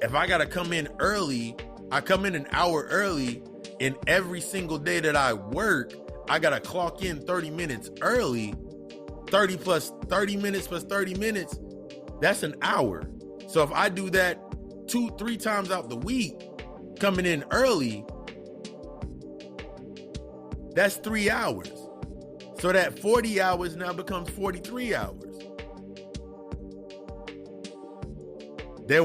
If I got to come in early, I come in an hour early, and every single day that I work, I got to clock in 30 minutes early. 30 plus 30 minutes plus 30 minutes, that's an hour. So if I do that 2-3 times out the week, coming in early, that's 3 hours. So that 40 hours now becomes 43 hours. They're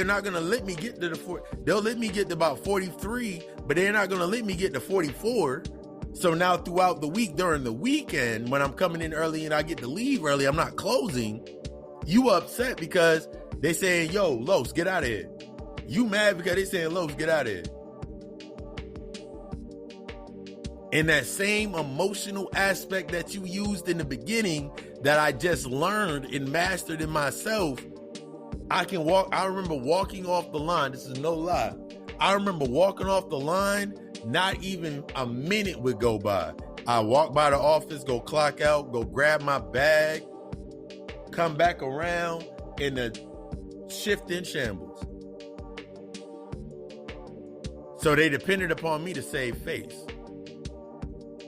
not going to let me get to the 40. They'll let me get to about 43, but they're not going to let me get to 44. So now throughout the week, during the weekend, when I'm coming in early and I get to leave early, I'm not closing. You upset because they saying, yo, Los, get out of here. You mad because they saying, Los, get out of here. And that same emotional aspect that you used in the beginning that I just learned and mastered in myself, I remember walking off the line. This is no lie. I remember walking off the line, not even a minute would go by. I walk by the office, go clock out, go grab my bag, come back around, and the shift in shambles. So they depended upon me to save face.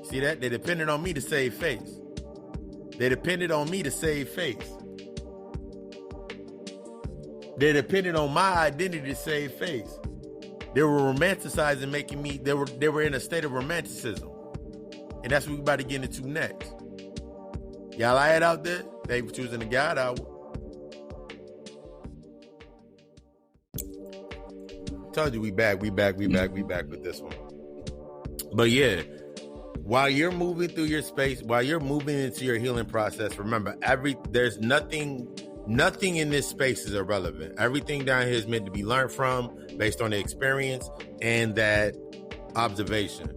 See that? They depended on me to save face. They depended on me to save face. They depended on my identity to save face. They were romanticizing, making me, they were in a state of romanticism. And that's what we're about to get into next. Y'all like it out there? Thank you for choosing the God Hour. Told you we back with this one. But yeah, while you're moving through your space, while you're moving into your healing process, remember there's nothing in this space is irrelevant. Everything down here is meant to be learned from based on the experience and that observation.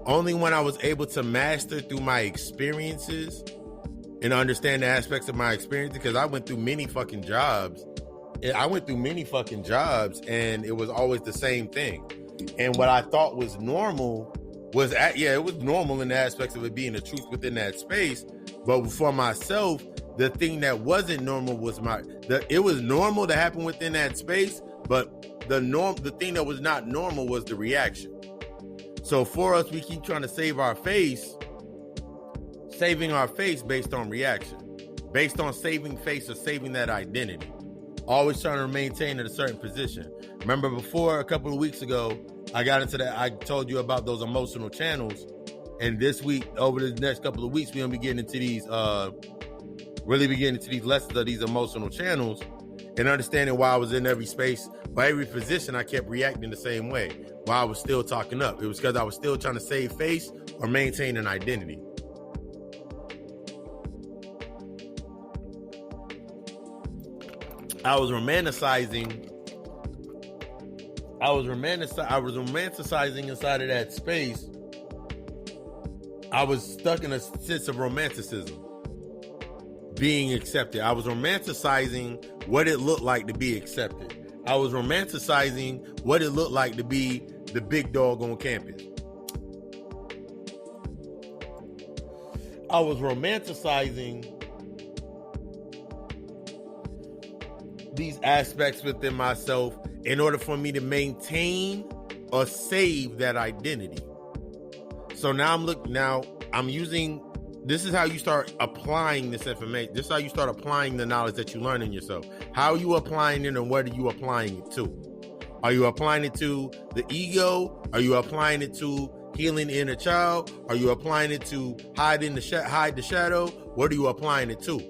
Only when I was able to master through my experiences and understand the aspects of my experience, because I went through many fucking jobs. And it was always the same thing. And what I thought was normal was, it was normal in the aspects of it being the truth within that space. But for myself, the thing that wasn't normal was it was normal to happen within that space, but the thing that was not normal was the reaction. So for us, we keep trying to saving our face based on reaction, based on saving face or saving that identity. Always trying to maintain at a certain position. Remember before, a couple of weeks ago, I got into that. I told you about those emotional channels. And this week, over the next couple of weeks, we're going to be getting into these, lessons of these emotional channels and understanding why I was in every space, by every position, I kept reacting the same way while I was still talking up. It was because I was still trying to save face or maintain an identity. I was romanticizing inside of that space. I was stuck in a sense of romanticism, being accepted. I was romanticizing what it looked like to be accepted. I was romanticizing what it looked like to be the big dog on campus. I was romanticizing these aspects within myself in order for me to maintain or save that identity. So now this is how you start applying this information. This is how you start applying the knowledge that you learn in yourself. How are you applying it, and what are you applying it to? Are you applying it to the ego? Are you applying it to healing the inner child? Are you applying it to hide the shadow? What are you applying it to?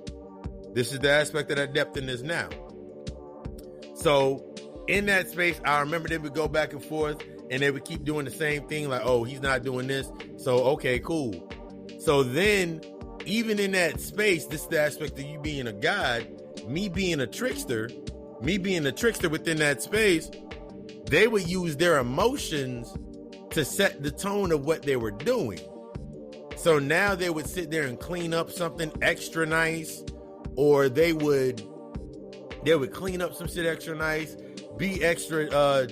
This is the aspect of that depth in this now. So in that space, I remember they would go back and forth and they would keep doing the same thing. Like, oh, he's not doing this. So, okay, cool. So then even in that space, this is the aspect of you being a god, me being a trickster within that space, they would use their emotions to set the tone of what they were doing. So now they would sit there and clean up something extra nice, or they would clean up some shit extra nice, be extra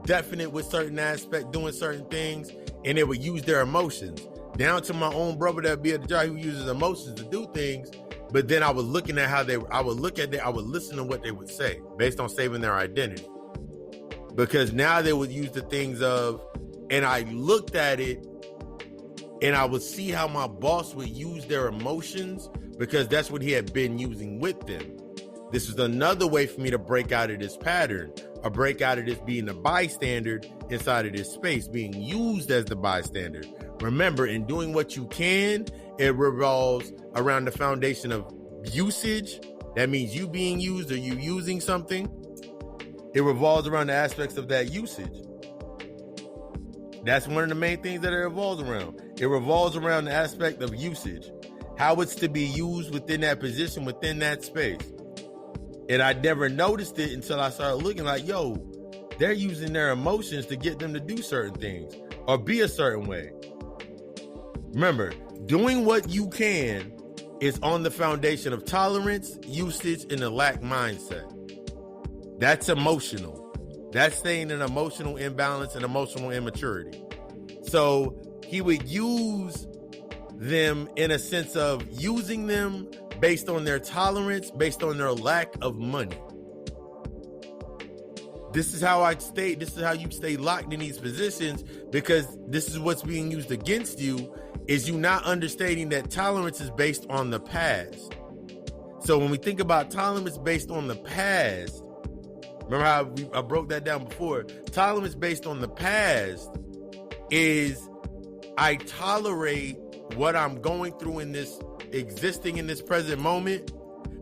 definite with certain aspects, doing certain things, and they would use their emotions. Down to my own brother that be at the job, who uses emotions to do things, but then I was looking at I would listen to what they would say based on saving their identity. Because now they would use the things of, and I looked at it, and I would see how my boss would use their emotions, because that's what he had been using with them. This is another way for me to break out of this pattern, or break out of this being a bystander inside of this space, being used as the bystander. Remember, in doing what you can, it revolves around the foundation of usage. That means you being used or you using something. It revolves around the aspects of that usage. That's one of the main things that it revolves around. It revolves around the aspect of usage, how it's to be used within that position, within that space. And I never noticed it until I started looking like, yo, they're using their emotions to get them to do certain things or be a certain way. Remember, doing what you can is on the foundation of tolerance, usage, and a lack mindset. That's emotional. That's staying in emotional imbalance and emotional immaturity. So he would use them in a sense of using them based on their tolerance, based on their lack of money. This is how you stay locked in these positions, because this is what's being used against you, is you not understanding that tolerance is based on the past. So when we think about tolerance based on the past, remember how I broke that down before? Tolerance based on the past is I tolerate what I'm going through in this existing in this present moment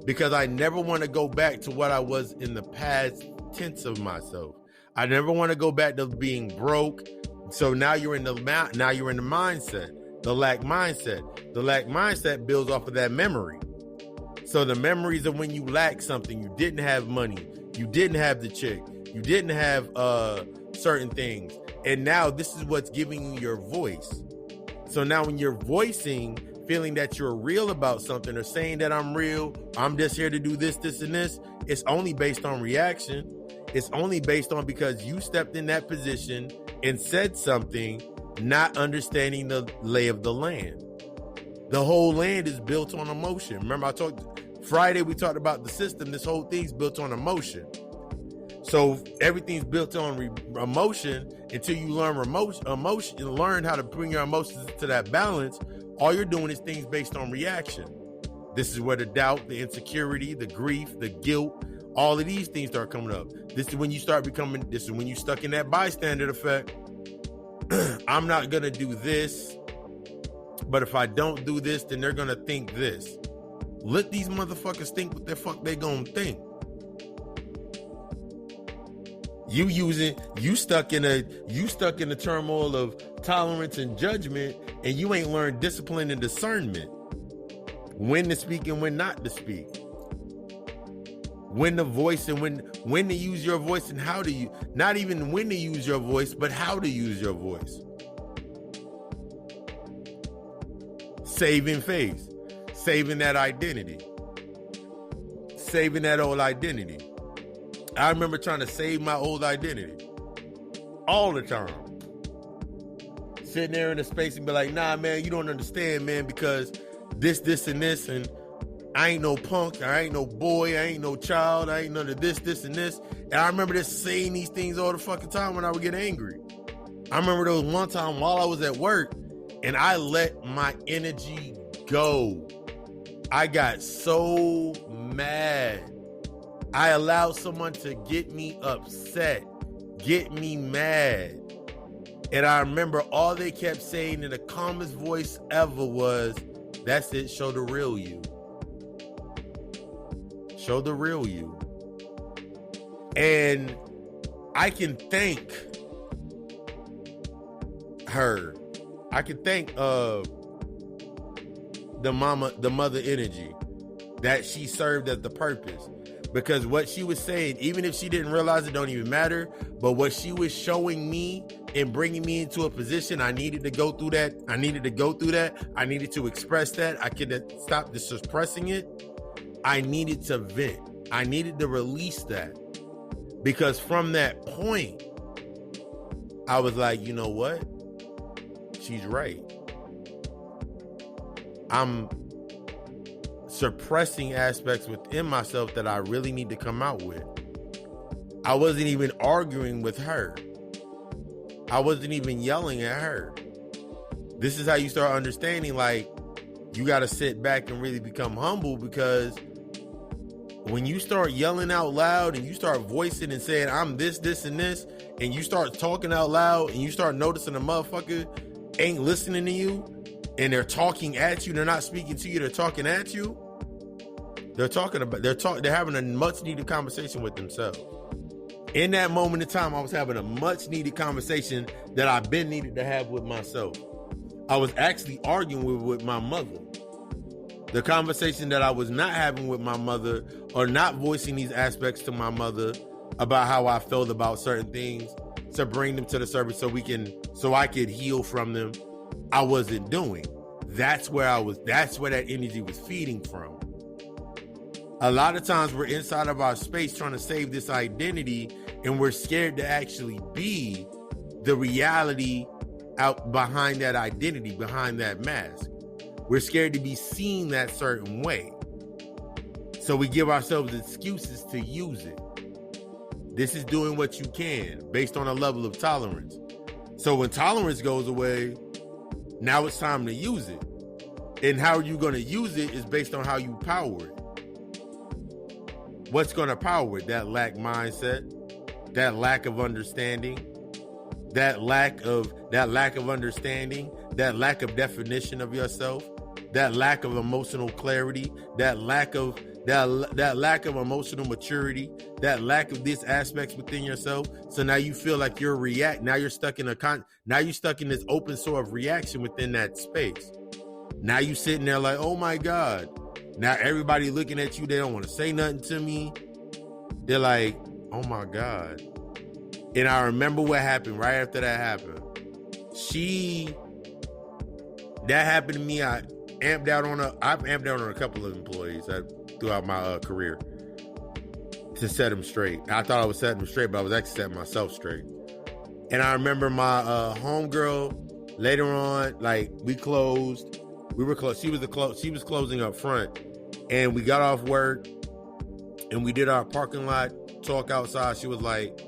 because I never want to go back to what I was in the past tense of myself. I never want to go back to being broke. So now you're in the mindset, the lack mindset. The lack mindset builds off of that memory. So the memories of when you lacked something, you didn't have money, you didn't have the chick, you didn't have certain things. And now this is what's giving you your voice. So now when you're voicing, feeling that you're real about something or saying that I'm real, I'm just here to do this, this, and this, it's only based on reaction. It's only based on because you stepped in that position and said something, not understanding the lay of the land. The whole land is built on emotion. Remember Friday we talked about the system. This whole thing's built on emotion. So everything's built on emotion until you learn emotion, learn how to bring your emotions to that balance. All you're doing is things based on reaction. This is where the doubt, the insecurity, the grief, the guilt, all of these things start coming up. This is when you you're stuck in that bystander effect. I'm not going to do this, but if I don't do this, then they're going to think this. Let these motherfuckers think what the fuck they going to think. You stuck in the turmoil of tolerance and judgment, and you ain't learned discipline and discernment. When to speak and when not to speak. When to voice and when to use your voice and how to use, not even when to use your voice, but how to use your voice. Saving face, saving that identity, saving that old identity. I remember trying to save my old identity all the time. Sitting there in a space and be like, nah, man, you don't understand, man, because this, and this, and I ain't no punk, I ain't no boy, I ain't no child, I ain't none of this, and this. And I remember just saying these things all the fucking time when I would get angry. I remember there was one time while I was at work and I let my energy go. I got so mad. I allowed someone to get me upset, get me mad. And I remember all they kept saying in the calmest voice ever was, that's it, show the real you. Show the real you. And I can thank her. I can thank the mother energy that she served as the purpose. Because what she was saying, even if she didn't realize it, don't even matter. But what she was showing me and bringing me into a position, I needed to go through that. I needed to express that. I could stop the suppressing it. I needed to vent. I needed to release that. Because from that point, I was like, you know what? She's right. I'm suppressing aspects within myself that I really need to come out with. I wasn't even arguing with her. I wasn't even yelling at her. This is how you start understanding, like, you got to sit back and really become humble, because when you start yelling out loud and you start voicing and saying, I'm this, and this, and you start talking out loud and you start noticing a motherfucker ain't listening to you and they're talking at you, they're not speaking to you, they're talking at you. They're having a much needed conversation with themselves. In that moment in time, I was having a much needed conversation that I've been needed to have with myself. I was actually arguing with my mother. The conversation that I was not having with my mother, or not voicing these aspects to my mother about how I felt about certain things, to bring them to the surface so I could heal from them, I wasn't doing. That's where that energy was feeding from. A lot of times we're inside of our space trying to save this identity, and we're scared to actually be the reality out behind that identity, behind that mask. We're scared to be seen that certain way. So we give ourselves excuses to use it. This is doing what you can based on a level of tolerance. So when tolerance goes away, now it's time to use it. And how you're going to use it is based on how you power it. What's going to power it? That lack mindset, that lack of understanding, that lack of understanding, that lack of definition of yourself, that lack of emotional clarity, that lack of emotional maturity, that lack of these aspects within yourself. So now you feel like now you're stuck in this open sort of reaction within that space. Now you sitting there like, oh my God. Now everybody looking at you, they don't want to say nothing to me. They're like, oh my God. And I remember what happened right after that happened. That happened to me. I've amped out on a couple of employees throughout my career to set them straight. I thought I was setting them straight, but I was actually setting myself straight. And I remember my homegirl later on, like we closed. We were close. She was closing up front, and we got off work, and we did our parking lot talk outside. She was like,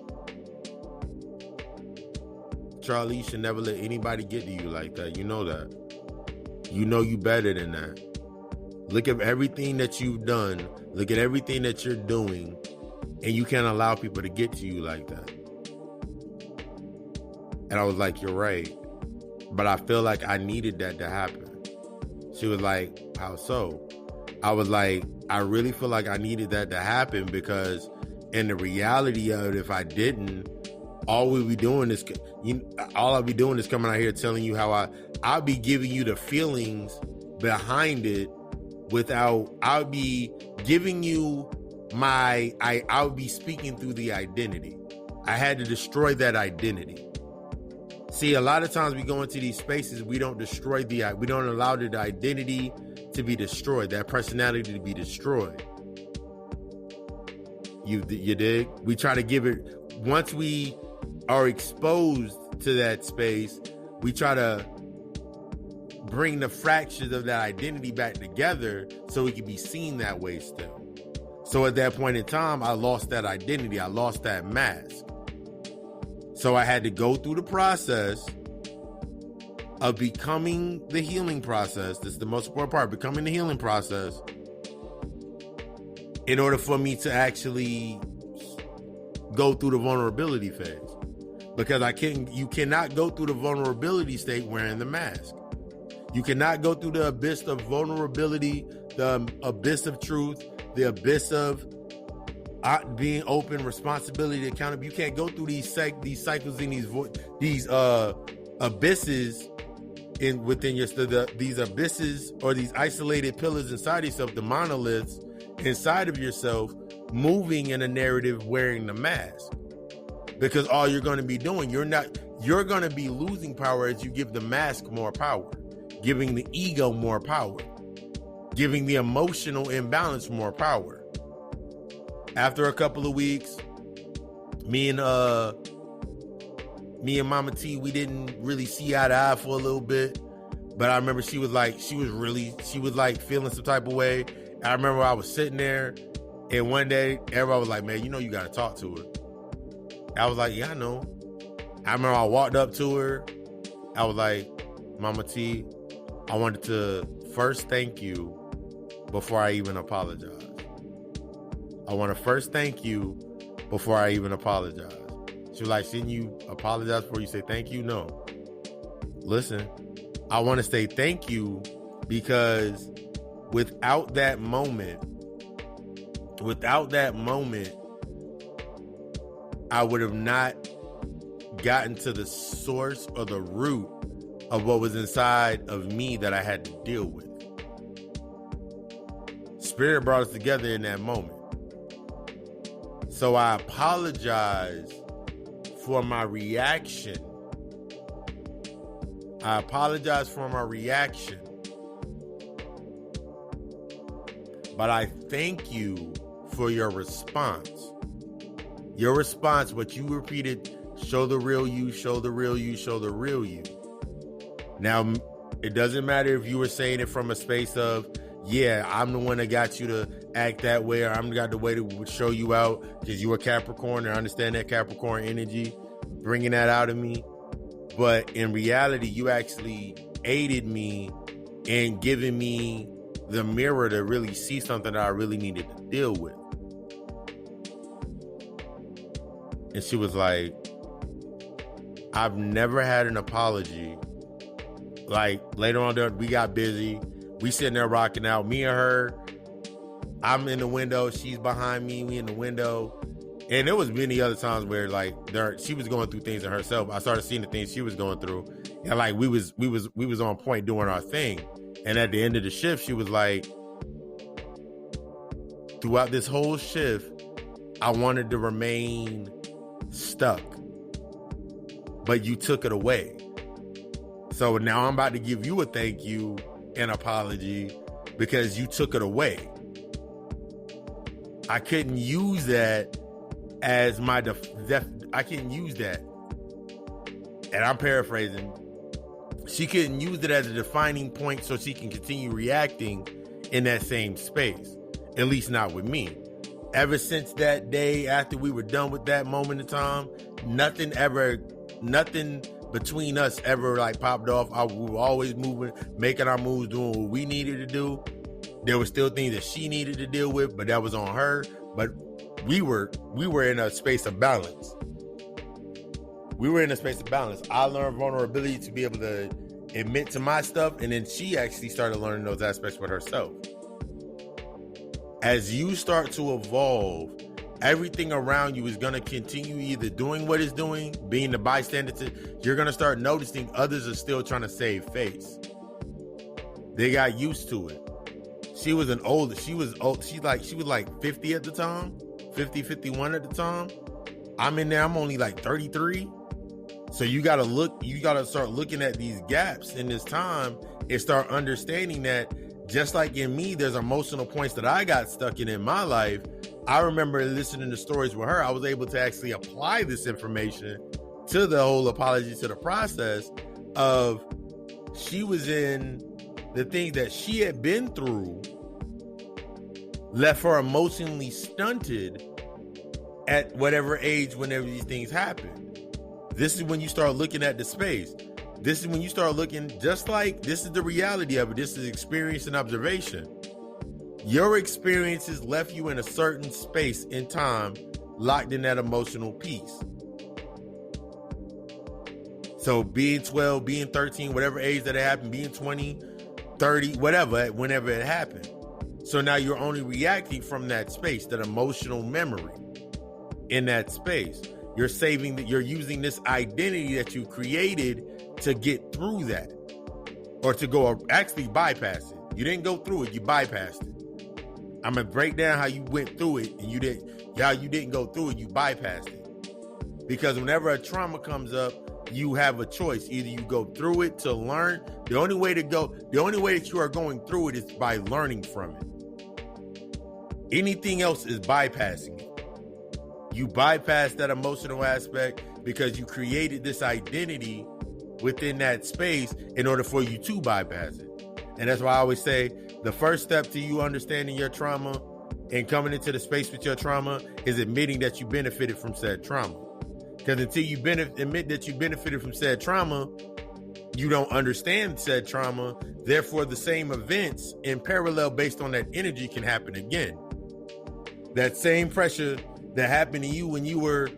"Charlie, you should never let anybody get to you like that. You know that. You know you better than that. Look at everything that you've done. Look at everything that you're doing, and you can't allow people to get to you like that." And I was like, "You're right, but I feel like I needed that to happen." She was like, "How so?" I was like, "I really feel like I needed that to happen because in the reality of it, if I didn't, all I'll be doing is coming out here telling you how I'll be giving you the feelings behind it I'll be giving you I'll be speaking through the identity. I had to destroy that identity. See, a lot of times we go into these spaces, we don't allow the identity to be destroyed, that personality to be destroyed. You dig? We try to give it, once we are exposed to that space, we try to bring the fractures of that identity back together so it can be seen that way still. So at that point in time, I lost that identity. I lost that mask. So I had to go through the process of becoming the healing process. This is the most important part, becoming the healing process, in order for me to actually go through the vulnerability phase. Because you cannot go through the vulnerability state wearing the mask. You cannot go through the abyss of vulnerability, the abyss of truth, the abyss of being open, responsibility, accountability. You can't go through these cycles in these abysses within these abysses, or these isolated pillars inside yourself, the monoliths inside of yourself, moving in a narrative wearing the mask. Because all you're going to be doing, you're going to be losing power as you give the mask more power, giving the ego more power, giving the emotional imbalance more power. After a couple of weeks, me and Mama T, we didn't really see eye to eye for a little bit. But I remember she was like feeling some type of way. And I remember I was sitting there, and one day everybody was like, "Man, you got to talk to her." I was like, "Yeah, I know." I remember I walked up to her. I was like, "Mama T, I wanted to first thank you before I even apologize. I want to first thank you before I even apologize." She was like, "Shouldn't you apologize before you say thank you?" No. Listen, I want to say thank you because without that moment, I would have not gotten to the source or the root of what was inside of me that I had to deal with. Spirit brought us together in that moment. So I apologize for my reaction. But I thank you for your response. Your response, what you repeated, show the real you, show the real you, show the real you. Now, it doesn't matter if you were saying it from a space of, yeah, I'm the one that got you to act that way, or I'm got the way to show you out because you were Capricorn, and I understand that Capricorn energy, bringing that out of me. But in reality, you actually aided me in giving me the mirror to really see something that I really needed to deal with. And she was like, "I've never had an apology." Like, later on, we got busy. We sitting there rocking out, me and her. I'm in the window, she's behind me, we in the window. And there was many other times where like she was going through things in herself. I started seeing the things she was going through. And like we was on point doing our thing. And at the end of the shift, she was like, throughout this whole shift, I wanted to remain stuck. But you took it away. So now I'm about to give you a thank you and apology because you took it away. I couldn't use that as my I couldn't use that. And I'm paraphrasing. She couldn't use it as a defining point so she can continue reacting in that same space. At least not with me. Ever since that day after we were done with that moment in time, nothing between us ever like popped off. We were always moving, making our moves, doing what we needed to do. There were still things that she needed to deal with, but that was on her. But we were in a space of balance. We were in a space of balance. I learned vulnerability to be able to admit to my stuff, and then she actually started learning those aspects with herself. As you start to evolve, everything around you is going to continue either doing what it's doing, being the bystander. You're going to start noticing others are still trying to save face. They got used to it. She was old. She was like 50 at the time, 50, 51 at the time. I'm in there. I'm only like 33. So you got to start looking at these gaps in this time and start understanding that just like in me, there's emotional points that I got stuck in my life. I remember listening to stories with her. I was able to actually apply this information to the whole apology, to the process of she was in the things that she had been through, left her emotionally stunted at whatever age, whenever these things happen. This is when you start looking at the space. This is when you start looking, just like this is the reality of it. This is experience and observation. Your experiences left you in a certain space in time, locked in that emotional piece. So being 12, being 13, whatever age that it happened, being 20, 30, whatever, whenever it happened. So now you're only reacting from that space, that emotional memory in that space. You're using this identity that you created to get through that, or to actually bypass it. You didn't go through it, you bypassed it. I'm gonna break down how you went through it and you didn't go through it, you bypassed it. Because whenever a trauma comes up, you have a choice. Either you go through it to learn. The only way that you are going through it is by learning from it. Anything else is bypassing it. You bypass that emotional aspect because you created this identity within that space in order for you to bypass it. And that's why I always say the first step to you understanding your trauma and coming into the space with your trauma is admitting that you benefited from said trauma. Because until you admit that you benefited from said trauma, you don't understand said trauma. Therefore, the same events in parallel based on that energy can happen again. That same pressure that happened to you when you were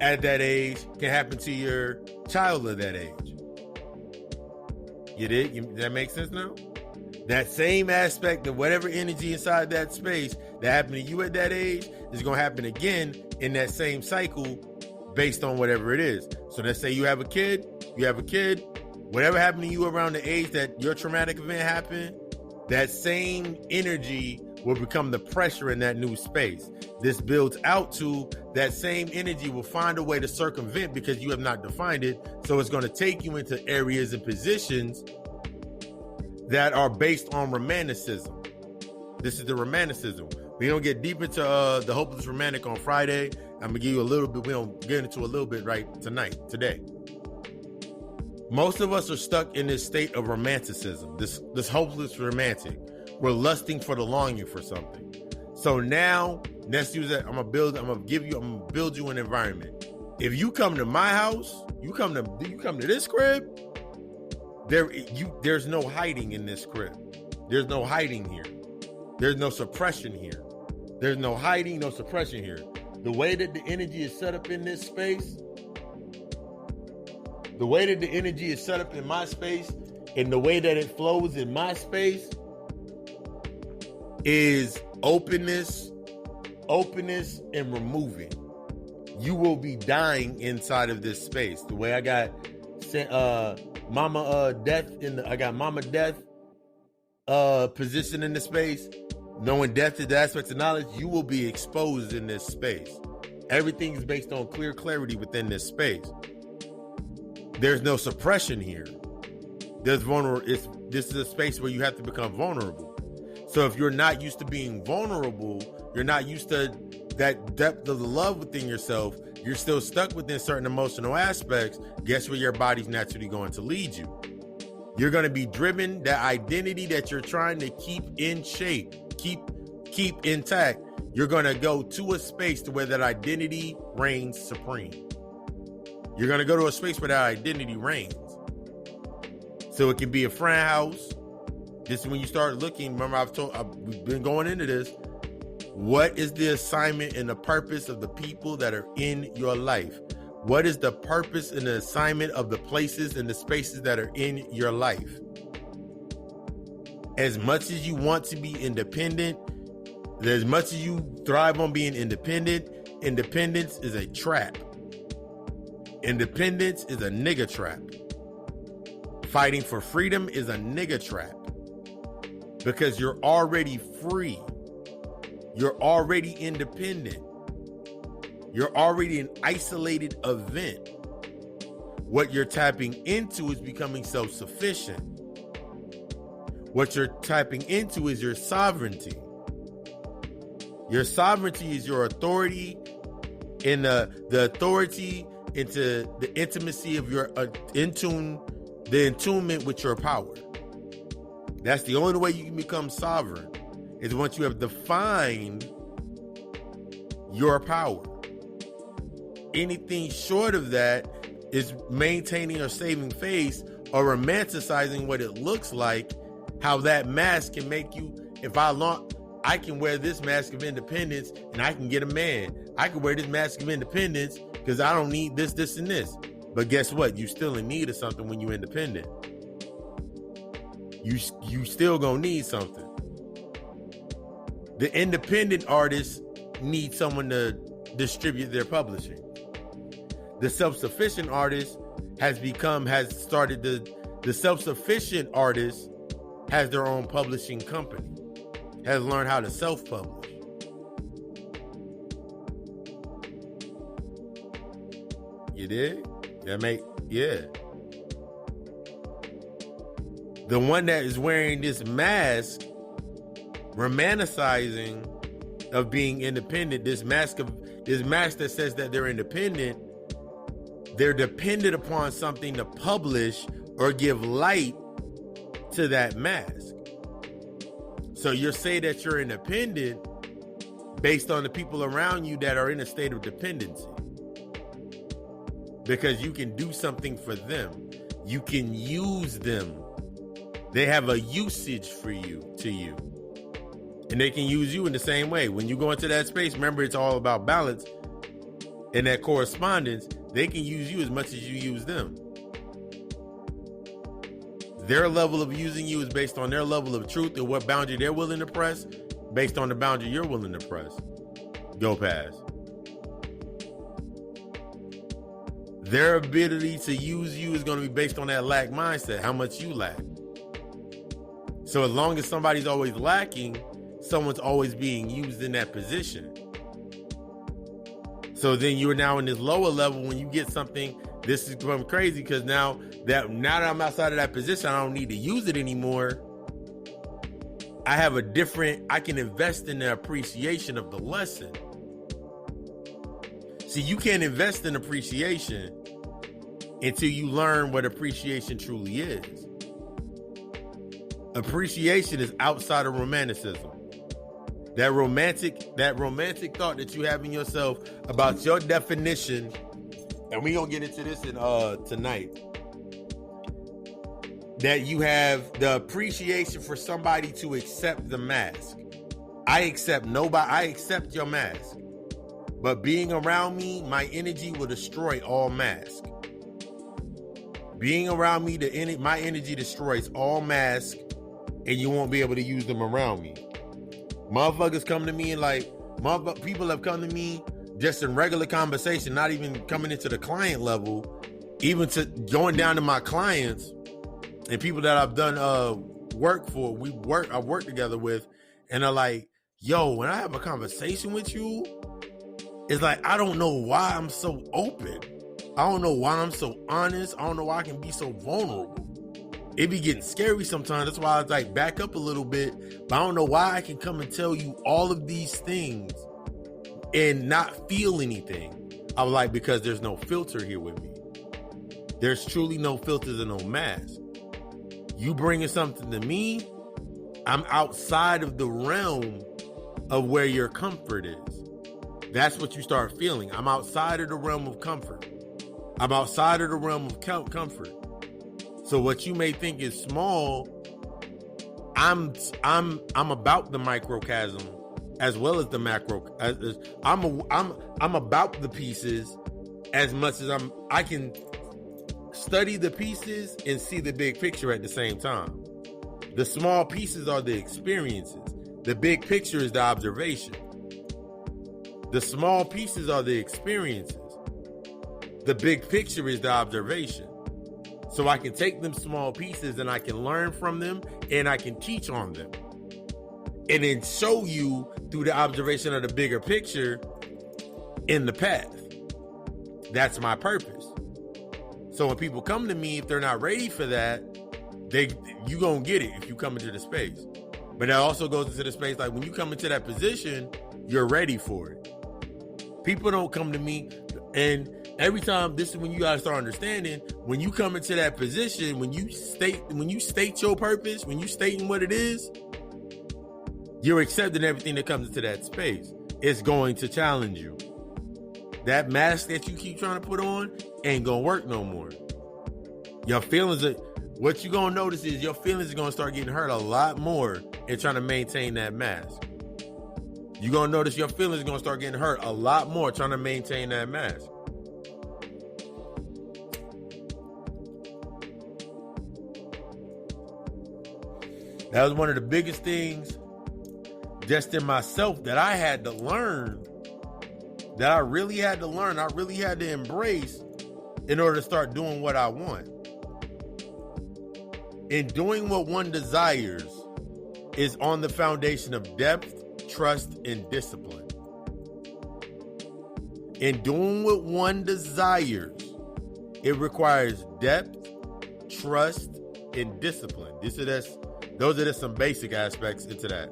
at that age can happen to your child of that age. Does that make sense now? That same aspect of whatever energy inside that space that happened to you at that age is going to happen again in that same cycle based on whatever it is. So let's say you have a kid, whatever happened to you around the age that your traumatic event happened, that same energy will become the pressure in that new space. This builds out to that same energy will find a way to circumvent because you have not defined it. So it's going to take you into areas and positions that are based on romanticism. This is the romanticism. We don't get deep into the hopeless romantic on Friday. I'm gonna give you a little bit. We don't get into a little bit right today. Most of us are stuck in this state of romanticism. This hopeless romantic. We're lusting for the longing for something. So now let's use that. I'm gonna build you an environment. If you come to my house, you come to this crib. There's no hiding in this crib. There's no hiding here. There's no suppression here. There's no hiding, no suppression here. The way that the energy is set up in this space, the way that the energy is set up in my space, and the way that it flows in my space is openness and removing. You will be dying inside of this space. The way I got Mama Death I got Mama Death position in the space. Knowing death is the aspects of knowledge, you will be exposed in this space. Everything is based on clear clarity within this space. There's no suppression here. This is a space where you have to become vulnerable. So if you're not used to being vulnerable, you're not used to that depth of the love within yourself, you're still stuck within certain emotional aspects, guess where your body's naturally going to lead you? You're going to be driven, that identity that you're trying to keep in shape, keep intact. You're going to go to a space to where that identity reigns supreme. You're going to go to a space where that identity reigns. So it can be a friend house. This is when you start looking. Remember, we've been going into this. What is the assignment and the purpose of the people that are in your life? What is the purpose and the assignment of the places and the spaces that are in your life? As much as you want to be independent, as much as you thrive on being independent, independence is a trap. Independence is a nigga trap. Fighting for freedom is a nigga trap. Because you're already free. You're already independent. You're already an isolated event. What you're tapping into is becoming self-sufficient. What you're tapping into is your sovereignty. Your sovereignty is your authority and the authority into the intimacy of your the attunement with your power. That's the only way you can become sovereign, is once you have defined your power. Anything short of that is maintaining or saving face or romanticizing what it looks like, how that mask can make you, I can wear this mask of independence and I can get a man. I can wear this mask of independence because I don't need this, this, and this. But guess what? You still in need of something when you're independent. You still gonna need something. The independent artist needs someone to distribute their publishing. The self-sufficient artist the self-sufficient artist has their own publishing company, has learned how to self-publish. You did? Yeah. The one that is wearing this mask, romanticizing of being independent, this mask that says that they're independent, they're dependent upon something to publish or give light to that mask. So you'll say that you're independent based on the people around you that are in a state of dependency. Because you can do something for them. You can use them. They have a usage to you. And they can use you in the same way. When you go into that space, remember, it's all about balance. In that correspondence, they can use you as much as you use them. Their level of using you is based on their level of truth and what boundary they're willing to press, based on the boundary you're willing to press. Go past. Their ability to use you is going to be based on that lack mindset, how much you lack. So as long as somebody's always lacking, someone's always being used in that position. So then you're now in this lower level. When you get something, this is become crazy because now that I'm outside of that position, I don't need to use it anymore. I can invest in the appreciation of the lesson. See, you can't invest in appreciation until you learn what appreciation truly is. Appreciation is outside of romanticism. That romantic thought that you have in yourself about your definition, and we're gonna get into this tonight. That you have the appreciation for somebody to accept the mask. I accept your mask. But being around me, my energy will destroy all mask. Being around me, my energy destroys all mask, and you won't be able to use them around me. Motherfuckers come to me and like, people have come to me just in regular conversation, not even coming into the client level, even to going down to my clients and people that I've done work for. I've worked together with, and they're like, yo, when I have a conversation with you, it's like, I don't know why I'm so open. I don't know why I'm so honest. I don't know why I can be so vulnerable. It be getting scary sometimes. That's why I like back up a little bit. But I don't know why I can come and tell you all of these things and not feel anything. I was like, because there's no filter here with me. There's truly no filters and no mask. You bringing something to me, I'm outside of the realm of where your comfort is. That's what you start feeling. I'm outside of the realm of comfort. I'm outside of the realm of comfort. So what you may think is small, I'm about the microcosm as well as the macro. I'm about the pieces as much as I can study the pieces and see the big picture at the same time. The small pieces are the experiences. The big picture is the observation. The small pieces are the experiences. The big picture is the observation. So I can take them small pieces and I can learn from them and I can teach on them. And then show you through the observation of the bigger picture in the path. That's my purpose. So when people come to me, if they're not ready for that, you gonna get it if you come into the space. But that also goes into the space, like when you come into that position, you're ready for it. People don't come to me, and every time, this is when you gotta start understanding, when you come into that position, when you state your purpose, when you stating what it is, you're accepting everything that comes into that space. It's going to challenge you. That mask that you keep trying to put on ain't gonna work no more. Your feelings are, what you're gonna notice is your feelings are gonna start getting hurt a lot more in trying to maintain that mask. You're gonna notice your feelings are gonna start getting hurt a lot more trying to maintain that mask. That was one of the biggest things just in myself that I had to learn, that I really had to learn, I really had to embrace in order to start doing what I want. And doing what one desires is on the foundation of depth, trust, and discipline. In doing what one desires, it requires depth, trust, and discipline. Those are some basic aspects into that.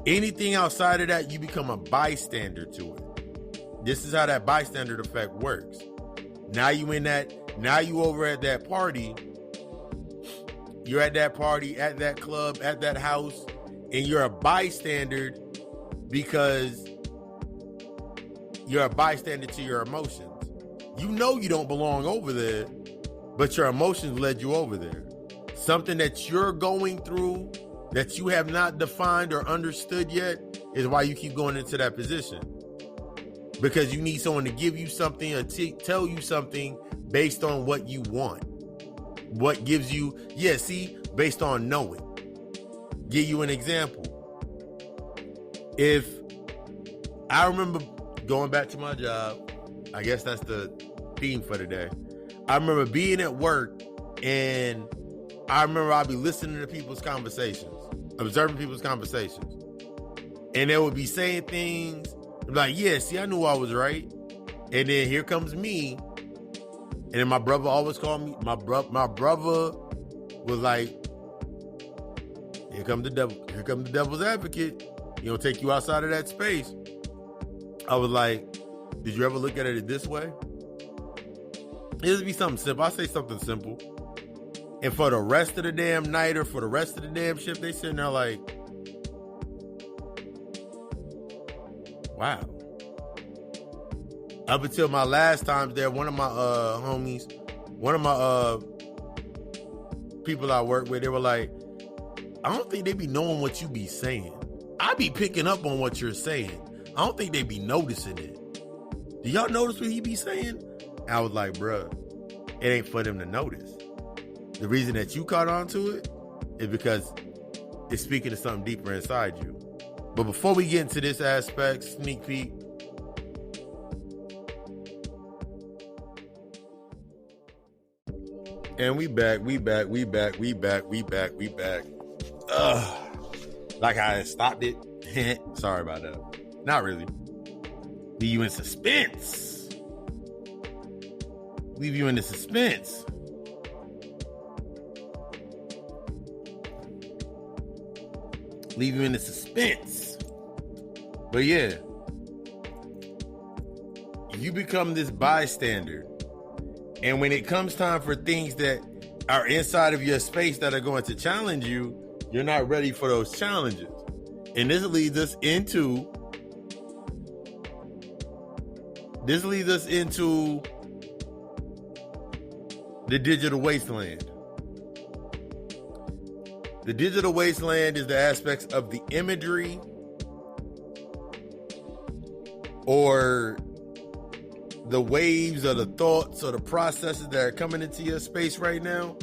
Anything outside of that, you become a bystander to it. This is how that bystander effect works. Now you over at that party. You're at that party, at that club, at that house, and you're a bystander because you're a bystander to your emotions. You know you don't belong over there, but your emotions led you over there. Something that you're going through that you have not defined or understood yet is why you keep going into that position. Because you need someone to give you something or tell you something based on what you want. What gives you, based on knowing. Give you an example. If I remember going back to my job, I guess that's the theme for today. I remember being at work and I remember I'd be listening to people's conversations, observing people's conversations. And they would be saying things like, I knew I was right. And then here comes me. And then my brother always called me, my brother was like, here come the devil's advocate. Take you outside of that space. I was like, did you ever look at it this way? It'll be something simple. I'll say something simple. And for the rest of the damn night or for the rest of the damn shift, they sitting there like, wow. Up until my last time there, one of my homies, one of my people I work with, they were like, I don't think they be knowing what you be saying. I be picking up on what you're saying. I don't think they be noticing it. Do y'all notice what he be saying? I was like, bruh, it ain't for them to notice. The reason that you caught on to it is because it's speaking to something deeper inside you. But before we get into this aspect, sneak peek. And we back. Like I stopped it. Sorry about that. Not really. Leave you in suspense. Leave you in the suspense. Leave you in the suspense. But yeah, you become this bystander. And when it comes time for things that are inside of your space that are going to challenge you, you're not ready for those challenges. And this leads us into the digital wasteland. The digital wasteland is the aspects of the imagery or the waves or the thoughts or the processes that are coming into your space right now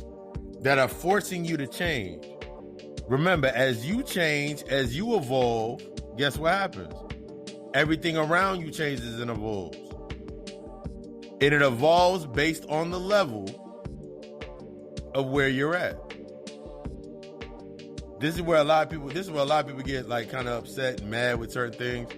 that are forcing you to change. Remember, as you change, as you evolve, guess what happens? Everything around you changes and evolves. And it evolves based on the level of where you're at. This is where a lot of people get like kind of upset and mad with certain things.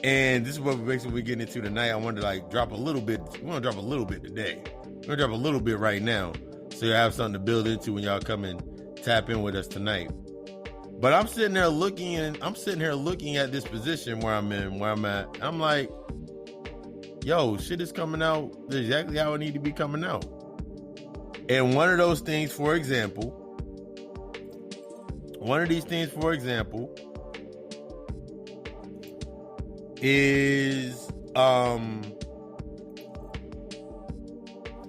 And this is what basically we're getting into tonight. I wanted to like drop a little bit. We want to drop a little bit today. We're going to drop a little bit right now, so you have something to build into when y'all come and tap in with us tonight. But I'm sitting here looking at this position where I'm at. I'm like, yo, shit is coming out exactly how it need to be coming out. And one of these things, for example, is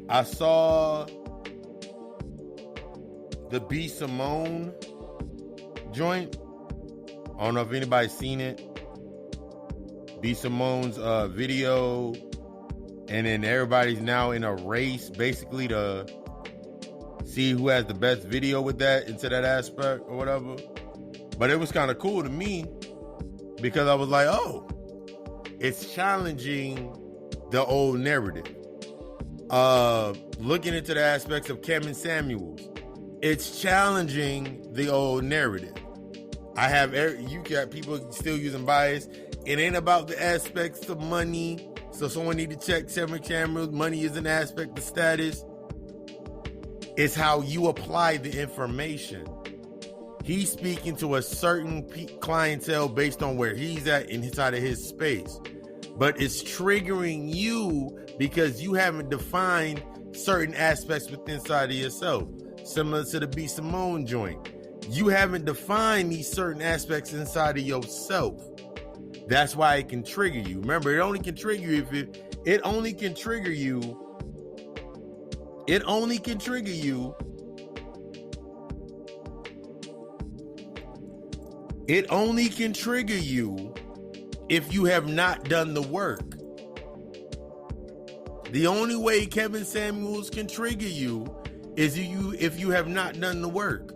I saw the B. Simone joint. I don't know if anybody's seen it. B. Simone's video, and then everybody's now in a race basically to see who has the best video with that into that aspect or whatever. But it was kind of cool to me because I was like, oh, it's challenging the old narrative. Looking into the aspects of Kevin Samuels, it's challenging the old narrative. You got people still using bias. It ain't about the aspects of money. So someone need to check 7 cameras. Money is an aspect of status. It's how you apply the information. He's speaking to a certain clientele based on where he's at inside of his space. But it's triggering you because you haven't defined certain aspects within inside of yourself. Similar to the B. Simone joint. You haven't defined these certain aspects inside of yourself. That's why it can trigger you. Remember, it only can trigger you It only can trigger you if you have not done the work. The only way Kevin Samuels can trigger you is if you have not done the work.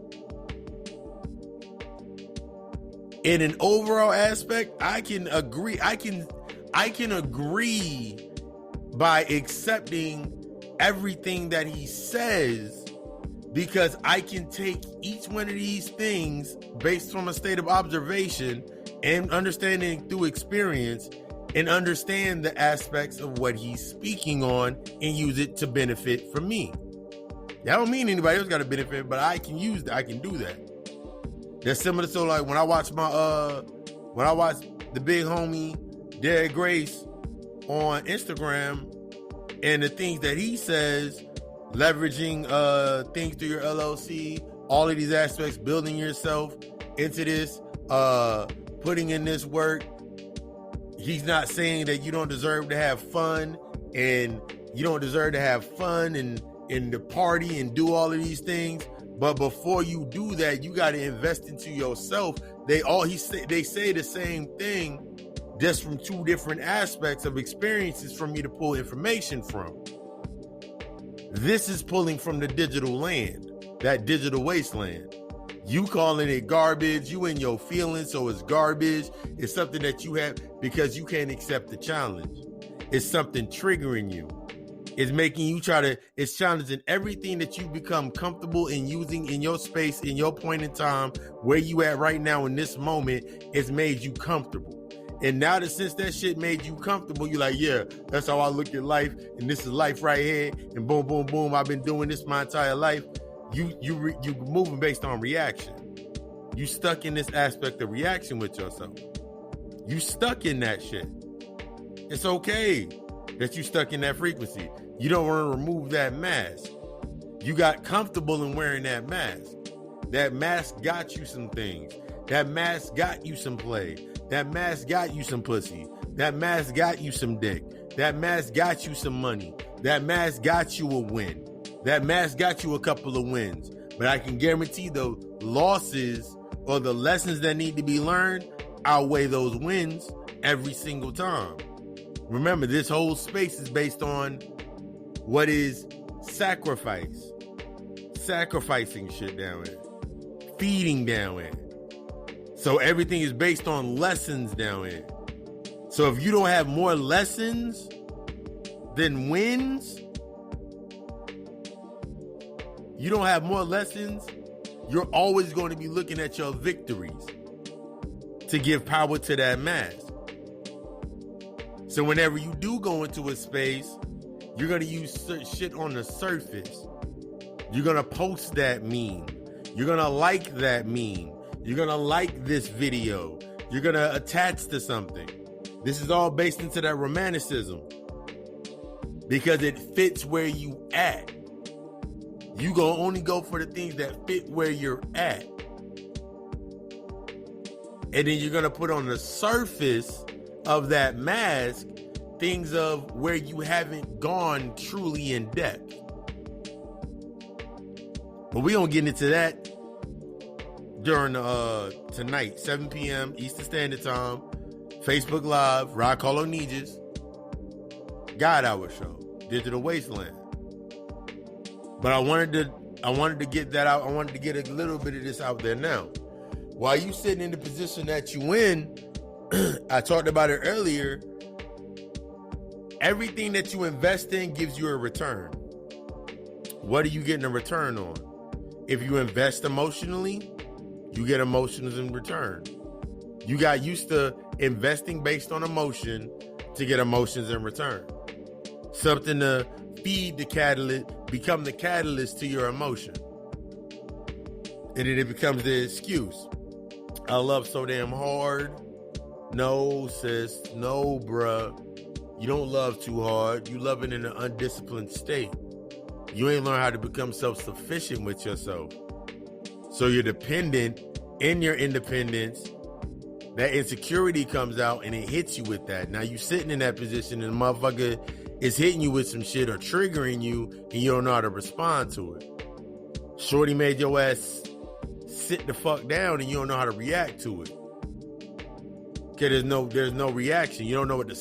In an overall aspect, I can agree by accepting everything that he says, because I can take each one of these things based from a state of observation and understanding through experience and understand the aspects of what he's speaking on and use it to benefit for me. That don't mean anybody else got to benefit, but I can do that. That's similar to like when I watch the big homie Derek Grace on Instagram and the things that he says, leveraging things through your LLC, all of these aspects, building yourself into this, putting in this work. He's not saying that you don't deserve to have fun and you don't deserve to have fun and the party and do all of these things. But before you do that, you got to invest into yourself. They say the same thing, just from two different aspects of experiences for me to pull information from. This is pulling from the digital land, that digital wasteland. You calling it garbage. You in your feelings, so it's garbage. It's something that you have because you can't accept the challenge. It's something triggering you. It's making you it's challenging everything that you become comfortable in using in your space, in your point in time, where you at right now in this moment. It's made you comfortable. And now that since that shit made you comfortable, you're like, yeah, that's how I look at life. And this is life right here. And boom, boom, boom. I've been doing this my entire life. You moving based on reaction. You stuck in this aspect of reaction with yourself. You stuck in that shit. It's okay that you stuck in that frequency. You don't want to remove that mask. You got comfortable in wearing that mask. That mask got you some things. That mask got you some play. That mask got you some pussy. That mask got you some dick. That mask got you some money. That mask got you a win. That mask got you a couple of wins. But I can guarantee the losses or the lessons that need to be learned outweigh those wins every single time. Remember, this whole space is based on what is sacrifice. Sacrificing shit down here. Feeding down here. So everything is based on lessons down here. So if you don't have more lessons than wins, you don't have more lessons, you're always going to be looking at your victories to give power to that mask. So whenever you do go into a space, you're going to use shit on the surface. You're going to post that meme. You're going to like that meme. You're going to like this video. You're going to attach to something. This is all based into that romanticism because it fits where you at. You gonna only go for the things that fit where you're at. And then you're gonna put on the surface of that mask things of where you haven't gone truly in depth. But we gonna get into that during tonight, 7 p.m. Eastern Standard Time, Facebook Live, Rock Hollow Nijas, God Hour Show, Digital Wasteland. But I wanted to get that out. I wanted to get a little bit of this out there now. While you sitting in the position that you in, I talked about it earlier. Everything that you invest in gives you a return. What are you getting a return on? If you invest emotionally, you get emotions in return. You got used to investing based on emotion to get emotions in return. Something to feed the catalyst, become the catalyst to your emotion. And then it becomes the excuse. I love so damn hard. No, sis. No, bruh. You don't love too hard. You love it in an undisciplined state. You ain't learned how to become self-sufficient with yourself. So you're dependent in your independence. That insecurity comes out and it hits you with that. Now you sitting in that position and the motherfucker is hitting you with some shit or triggering you and you don't know how to respond to it. Shorty made your ass sit the fuck down and you don't know how to react to it. Okay, there's no reaction. You don't know what to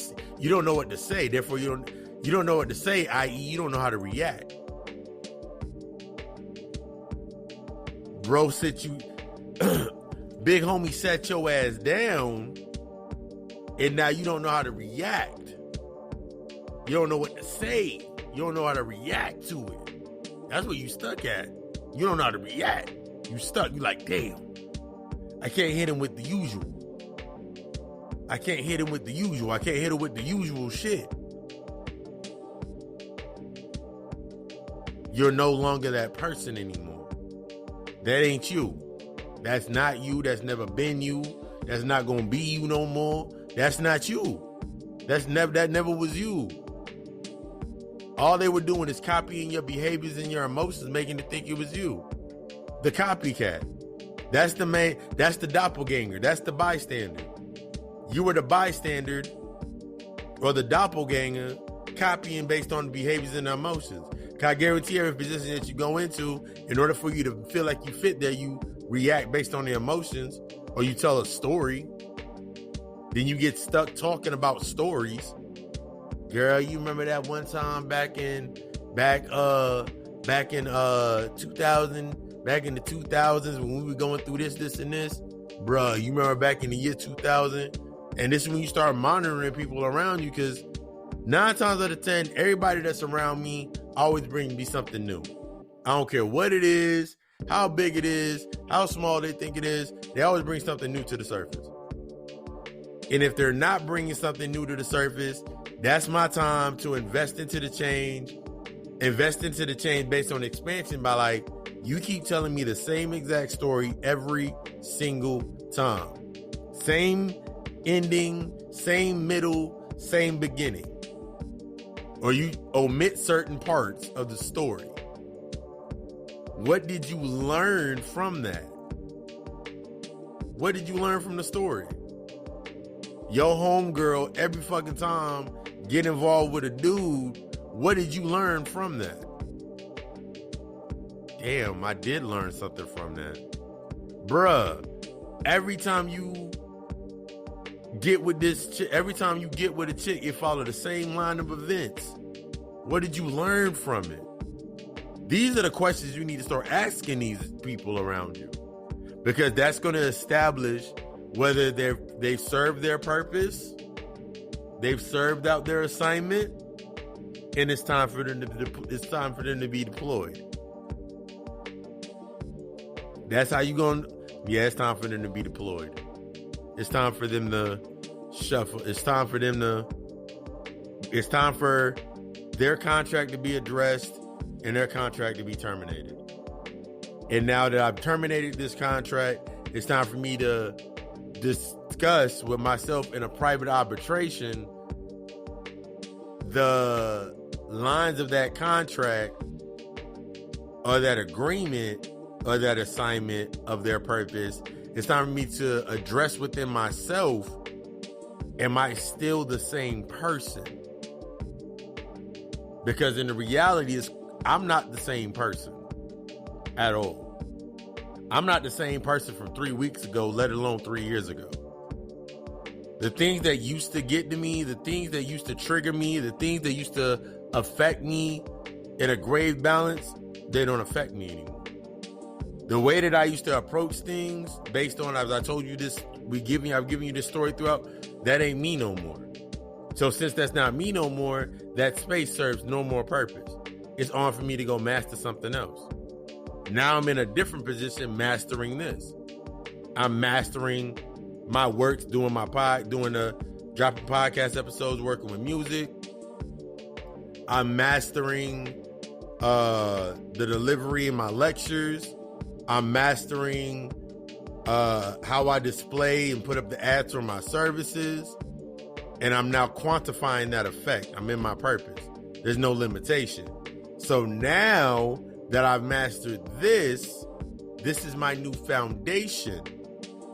say. Therefore, you don't know what to say, i.e. you don't know how to react. Bro, big homie sat your ass down and now you don't know how to react. You don't know what to say. You don't know how to react to it. That's where you stuck at. You don't know how to react. You stuck. You like, damn. I can't hit him with the usual. I can't hit him with the usual. I can't hit him with the usual shit. You're no longer that person anymore. That ain't you. That's not you. That's never been you. That's not gonna be you no more. That's not you. That never was you. All they were doing is copying your behaviors and your emotions, making it think it was you. The copycat. That's the doppelganger. That's the bystander. You were the bystander or the doppelganger copying based on the behaviors and the emotions. Can I guarantee every position that you go into, in order for you to feel like you fit there, you react based on the emotions or you tell a story. Then you get stuck talking about stories. Girl, you remember that one time back in 2000, back in the 2000s when we were going through this, and this. Bruh, you remember back in the year 2000? And this is when you start monitoring people around you, because 9 times out of 10, everybody that's around me always brings me something new. I don't care what it is, how big it is, how small they think it is. They always bring something new to the surface. And if they're not bringing something new to the surface, that's my time to invest into the change based on expansion by, like, you keep telling me the same exact story every single time. Same ending, same middle, same beginning. Or you omit certain parts of the story. What did you learn from that? What did you learn from the story? Your homegirl every fucking time get involved with a dude. What did you learn from that? Damn, I did learn something from that. Bruh, every time you get with this chick, every time you get with a chick, it follow the same line of events. What did you learn from it? These are the questions you need to start asking these people around you, because that's going to establish whether they've served their purpose, they've served out their assignment, and it's time for them to be deployed. That's how you going. Yeah, it's time for them to be deployed. It's time for them to shuffle. It's time for their contract to be addressed and their contract to be terminated. And now that I've terminated this contract, it's time for me to discuss with myself in a private arbitration the lines of that contract or that agreement or that assignment of their purpose. It's time for me to address within myself, am I still the same person? Because in the reality is, I'm not the same person at all. I'm not the same person from 3 weeks ago, let alone 3 years ago. The things that used to get to me, the things that used to trigger me, the things that used to affect me in a grave balance, they don't affect me anymore. The way that I used to approach things based on, as I told you this, I've given you this story throughout, that ain't me no more. So since that's not me no more, that space serves no more purpose. It's on for me to go master something else. Now I'm in a different position mastering this. I'm mastering my work, dropping podcast episodes, working with music. I'm mastering the delivery in my lectures. I'm mastering how I display and put up the ads for my services. And I'm now quantifying that effect. I'm in my purpose. There's no limitation. So now that I've mastered this is my new foundation.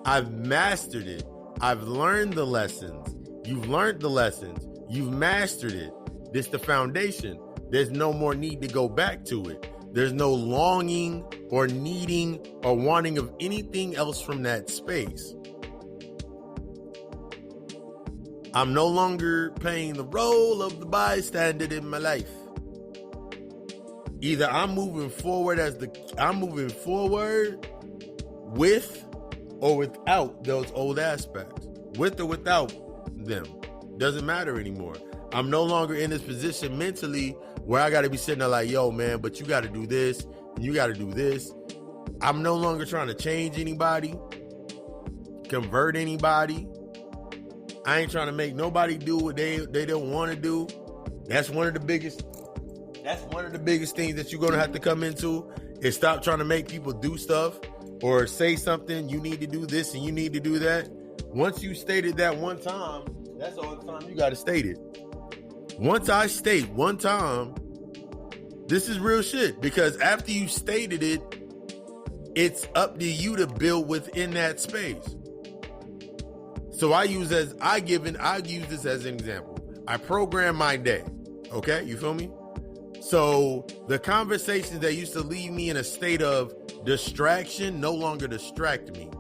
I've mastered it. I've learned the lessons. You've learned the lessons. You've mastered it. This is the foundation. There's no more need to go back to it. There's no longing or needing or wanting of anything else from that space. I'm no longer playing the role of the bystander in my life. Either I'm moving forward with or without those old aspects. With or without them. Doesn't matter anymore. I'm no longer in this position mentally where I got to be sitting there like, yo, man, but you got to do this and you got to do this. I'm no longer trying to change anybody, convert anybody. I ain't trying to make nobody do what they don't want to do. That's one of the biggest things that you're going to have to come into is stop trying to make people do stuff or say something. You need to do this and you need to do that. Once you stated that one time, that's all the time you got to state it. Once I state one time, this is real shit, because after you stated it, it's up to you to build within that space. So I use this as an example. I program my day. Okay, you feel me? So the conversations that used to leave me in a state of distraction no longer distract me.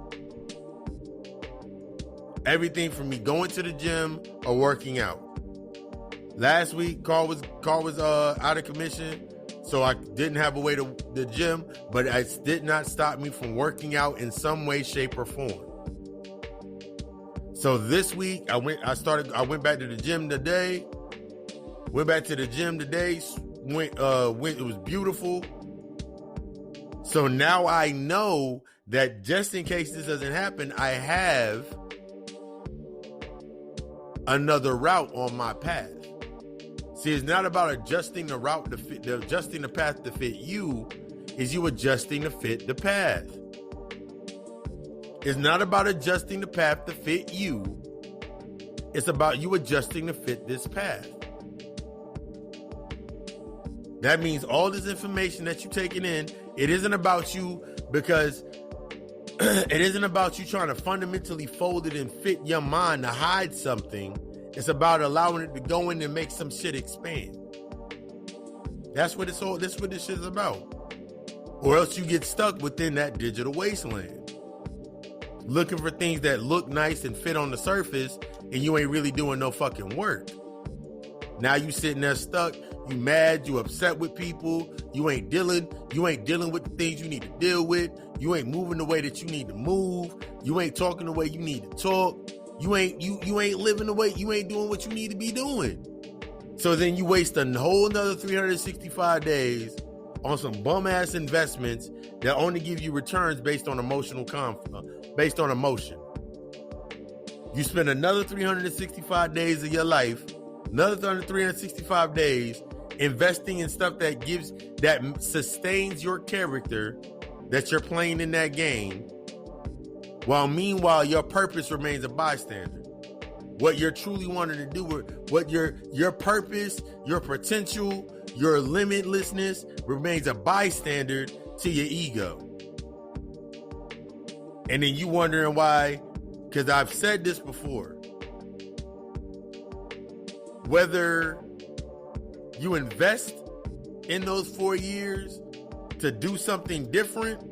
Everything from me going to the gym or working out. Last week, car was out of commission, so So I didn't have a way to the gym, but it did not stop me from working out in some way, shape, or form. So this week I went back to the gym today. Went back to the gym today. It was beautiful. So now I know that just in case this doesn't happen, I have another route on my path. See, it's not about adjusting the route to fit, adjusting the path to fit you. Is you adjusting to fit the path? It's not about adjusting the path to fit you. It's about you adjusting to fit this path. That means all this information that you're taking in, it isn't about you because it isn't about you trying to fundamentally fold it and fit your mind to hide something. It's about allowing it to go in and make some shit expand. That's what this shit is about. Or else you get stuck within that digital wasteland. Looking for things that look nice and fit on the surface, and you ain't really doing no fucking work. Now you sitting there stuck, you mad, you upset with people, you ain't dealing with the things you need to deal with, you ain't moving the way that you need to move, you ain't talking the way you need to talk, you ain't living the way, you ain't doing what you need to be doing. So then you waste a whole another 365 days on some bum ass investments that only give you returns based on emotion. You spend another 365 days of your life, another 365 days investing in stuff that sustains your character that you're playing in that game, while meanwhile your purpose remains a bystander. What you're truly wanting to do, what your purpose, your potential, your limitlessness remains a bystander to your ego. And then you wondering why, because I've said this before, whether you invest in those 4 years to do something different,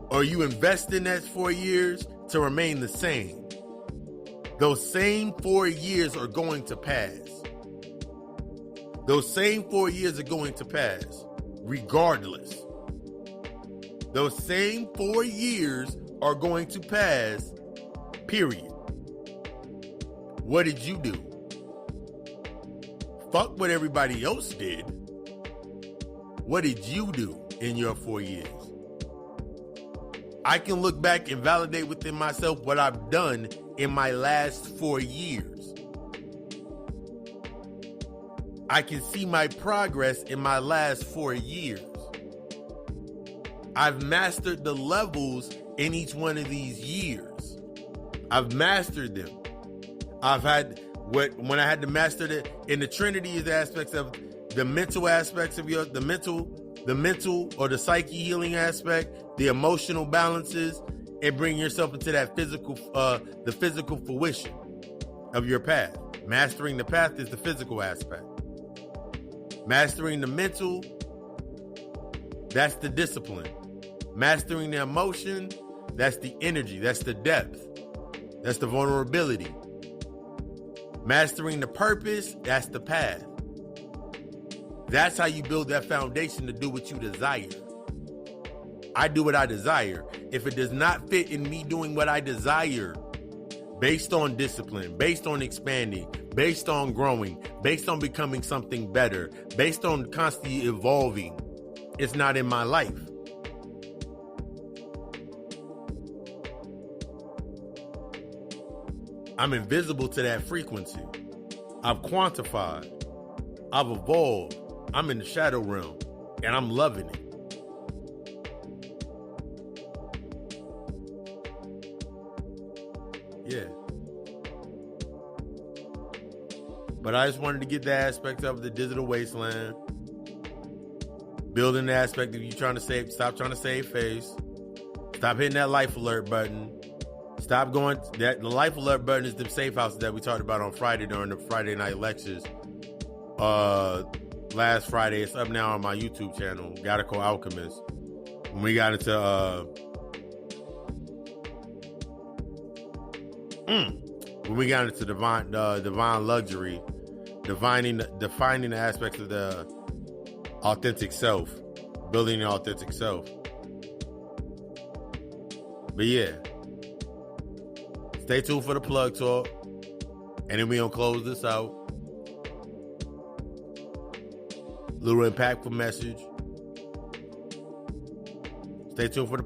or you invest in that 4 years to remain the same, those same 4 years are going to pass. Those same 4 years are going to pass, regardless. Those same 4 years are going to pass, period. What did you do? Fuck what everybody else did. What did you do in your 4 years? I can look back and validate within myself what I've done in my last 4 years. I can see my progress in my last 4 years. I've mastered the levels in each one of these years. I've mastered them. I've had when I had to master it in the Trinity is the aspects of the mental aspects of the mental or the psyche healing aspect, the emotional balances, and bring yourself into that the physical fruition of your path. Mastering the path is the physical aspect. Mastering the mental, that's the discipline. Mastering the emotion, that's the energy, that's the depth, that's the vulnerability. Mastering the purpose, that's the path. That's how you build that foundation to do what you desire. I do what I desire. If it does not fit in me doing what I desire, based on discipline, based on expanding, based on growing, based on becoming something better, based on constantly evolving, it's not in my life. I'm invisible to that frequency. I've quantified. I've evolved. I'm in the shadow realm, and I'm loving it. Yeah. But I just wanted to get the aspect of the digital wasteland. Building the aspect of you trying to stop trying to save face. Stop hitting that life alert button. Stop going, the life alert button is the safe houses that we talked about on Friday during the Friday night lectures. Last Friday, it's up now on my YouTube channel, Gadical Alchemist. When we got into divine luxury, defining the aspects of authentic self, building your authentic self. But yeah, stay tuned for the plug talk, and then we gonna close this out. Little impactful message. Stay tuned for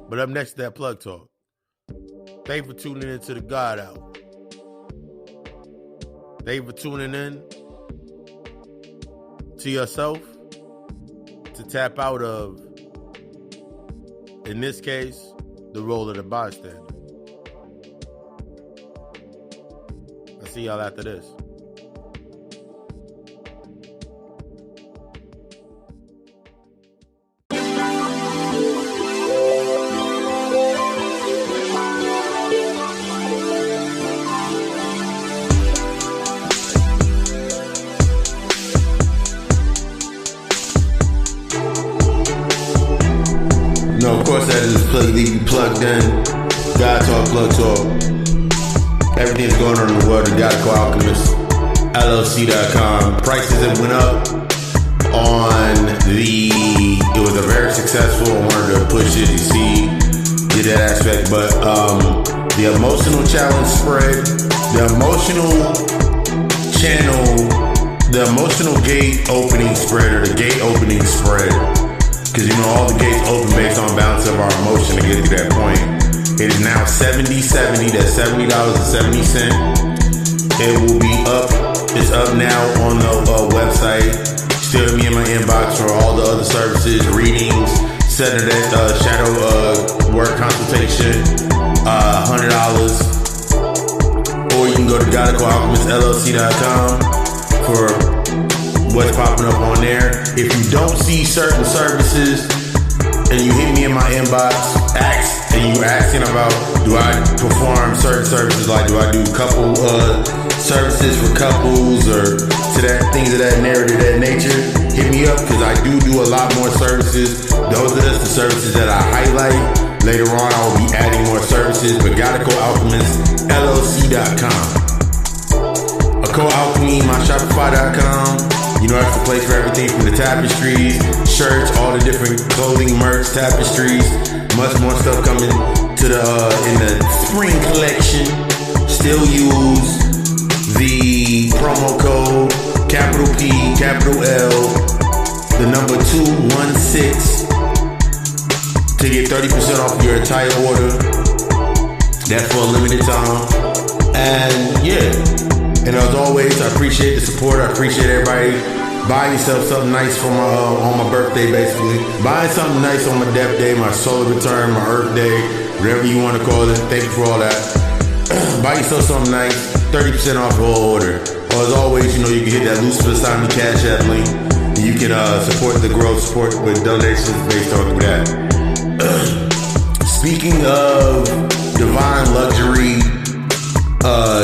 But up next to that plug talk. Thank you for tuning in to the God Hour. Thank you for tuning in to yourself to tap out of, in this case, the role of the bystander. I'll see y'all after this. Of course, that is plugged in. God Talk, Plug Talk. Everything's going on in the world. The God Call Alchemist. LLC.com. Prices have went up on it was a very successful. I wanted to push it, you see, did that aspect. But the emotional challenge spread, the emotional channel, the emotional gate opening spread, or the gate opening spread. Because you know all the gates open based on balance of our emotion to get to that point. It is now $70.70. That's $70.70. It will be up. It's up now on the website. Still hit me in my inbox for all the other services, readings, Saturday shadow work consultation, $100. Or you can go to GodaCallAlchemistLLC.com for what's popping up on there. If you don't see certain services and you hit me in my inbox, and you asking about, do I perform certain services, like do I do couple services for couples or to that things of that narrative, that nature, hit me up, because I do a lot more services. Those are just the services that I highlight. Later on I will be adding more services, but GodaCallAlchemistLLC.com. Alchemy, my Shopify.com. You know, that's the place for everything from the tapestries, shirts, all the different clothing, merch, tapestries, much more stuff coming to the in the spring collection. Still use the promo code capital P, capital L, the number 216 to get 30% off your entire order. That's for a limited time. And yeah. And as always, I appreciate the support. I appreciate everybody buying yourself something nice for my on my birthday, basically. Buying something nice on my death day, my solar return, my earth day, whatever you want to call it. Thank you for all that. Buy yourself something nice, 30% off the whole order. Or as always, you know, you can hit that Lucifer Simon Cash App link. You can support the growth, support with donations based on that. Speaking of divine luxury,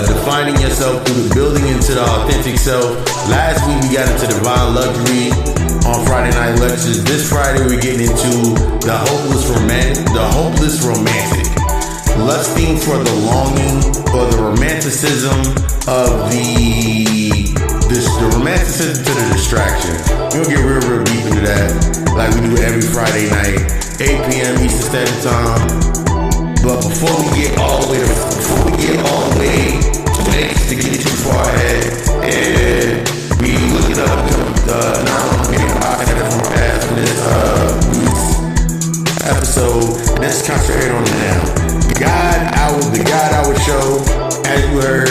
defining yourself through the building into the authentic self. Last week we got into divine luxury on Friday Night Lectures. This Friday we're getting into the hopeless romantic. Lusting for the longing or the romanticism of the romanticism to the distraction. We'll get real deep into that, like we do every Friday night, 8 p.m. Eastern Standard Time. But before we get all the way to get too far ahead, and we look it up, now I'm getting from past from this episode. Let's concentrate on it now. The God Hour Show, as you heard,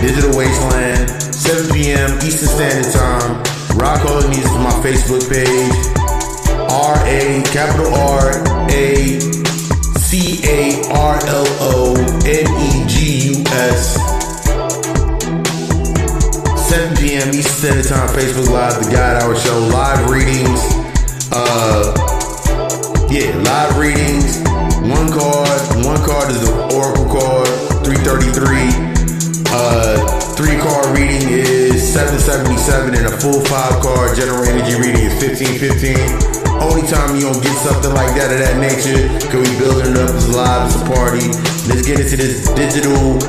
Digital Wasteland, 7 p.m. Eastern Standard Time. Rock All It Needs is my Facebook page. CARLONEGUS. 7 p.m. Eastern Standard Time, Facebook Live, The God Hour Show, live readings. Live readings. One card is the Oracle card, 333. 3-card reading is 777, and a full 5-card general energy reading is 1515. Only time you don't get something like that of that nature, because we building it up, it's live, it's a party. Let's get into this digital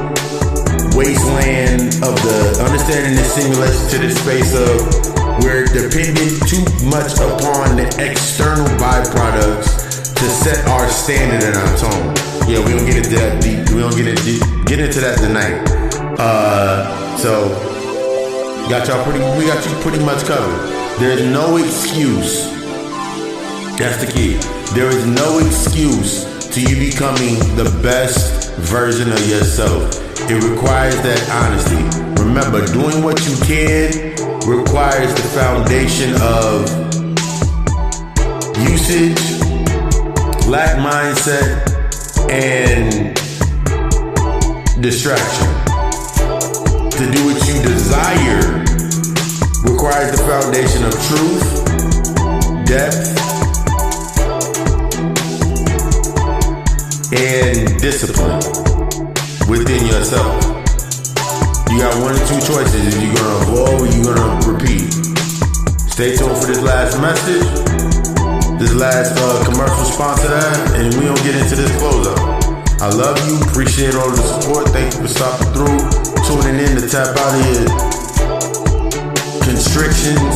wasteland of the understanding this simulation to this space of We're dependent too much upon the external byproducts to set our standard and our tone. Yeah, we don't get into that deep. We don't get into that tonight. So we got you pretty much covered. There's no excuse. That's the key. There is no excuse to you becoming the best version of yourself. It requires that honesty. Remember, doing what you can requires the foundation of usage, lack mindset, and distraction. To do what you desire requires the foundation of truth, depth, and discipline within yourself. You got one or two choices. If you're gonna evolve or you're gonna repeat. Stay tuned for this last message, this last commercial sponsor that, and we don't get into this closeout. I love you, appreciate all the support. Thank you for stopping through, tuning in to tap out of your constrictions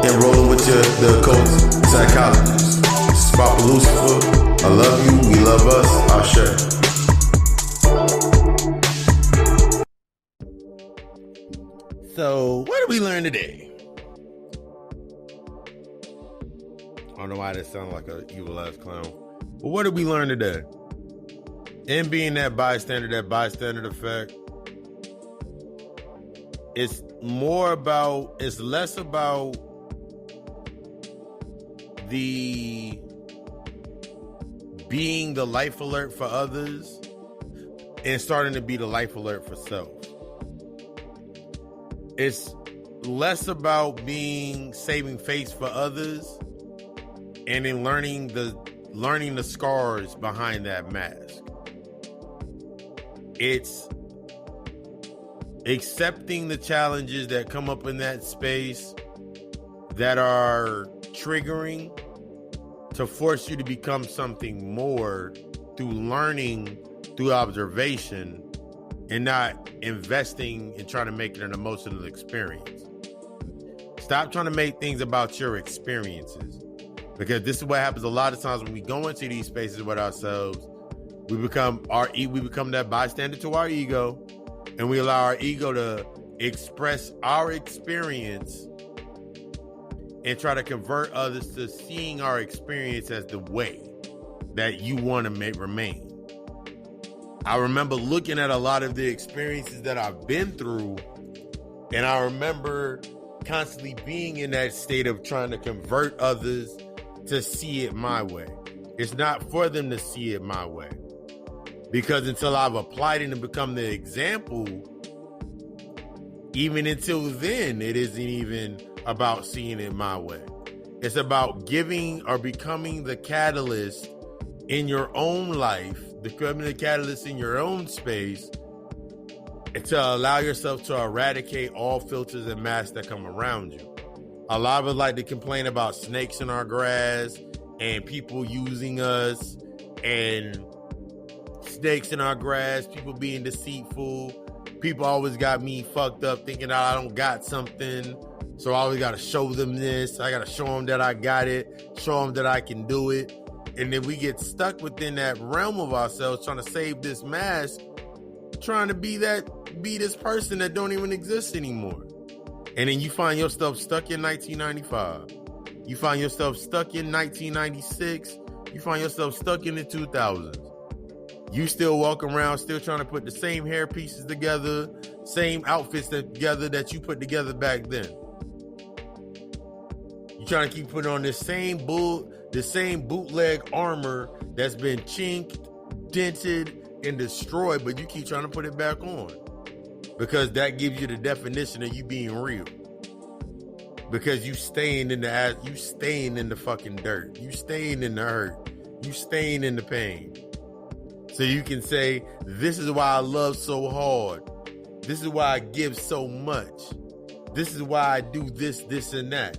and rolling with the occult psychologist. This is Papa Lucifer. I love you, we love us. I'll share. So, what did we learn today? I don't know why that sounds like an evil ass clown. But what did we learn today? In being that bystander effect, it's less about the being the life alert for others and starting to be the life alert for self. It's less about saving face for others and then learning the scars behind that mask. It's accepting the challenges that come up in that space that are triggering to force you to become something more through learning, through observation, and not investing and trying to make it an emotional experience. Stop trying to make things about your experiences, because this is what happens a lot of times when we go into these spaces with ourselves. We become that bystander to our ego, and we allow our ego to express our experience and try to convert others to seeing our experience as the way that you want to remain. I remember looking at a lot of the experiences that I've been through, and I remember constantly being in that state of trying to convert others to see it my way. It's not for them to see it my way, because until I've applied it and become the example, even until then, it isn't even about seeing it my way. It's about giving or becoming the catalyst in your own life, becoming the catalyst in your own space, and to allow yourself to eradicate all filters and masks that come around you. A lot of us like to complain about snakes in our grass and people using us, and snakes in our grass, people being deceitful. People always got me fucked up thinking that I don't got something, so I always got to show them this. I got to show them that I got it, show them that I can do it. And then we get stuck within that realm of ourselves, trying to save this mask, trying to be this person that don't even exist anymore. And then you find yourself stuck in 1995. You find yourself stuck in 1996. You find yourself stuck in the 2000s. You still walk around, still trying to put the same hair pieces together, same outfits together that you put together back then. You're trying to keep putting on the same bootleg armor that's been chinked, dented, and destroyed, but you keep trying to put it back on, because that gives you the definition of you being real. Because you staying in the fucking dirt, you staying in the hurt, you staying in the pain. So you can say, this is why I love so hard. This is why I give so much. This is why I do this, this, and that.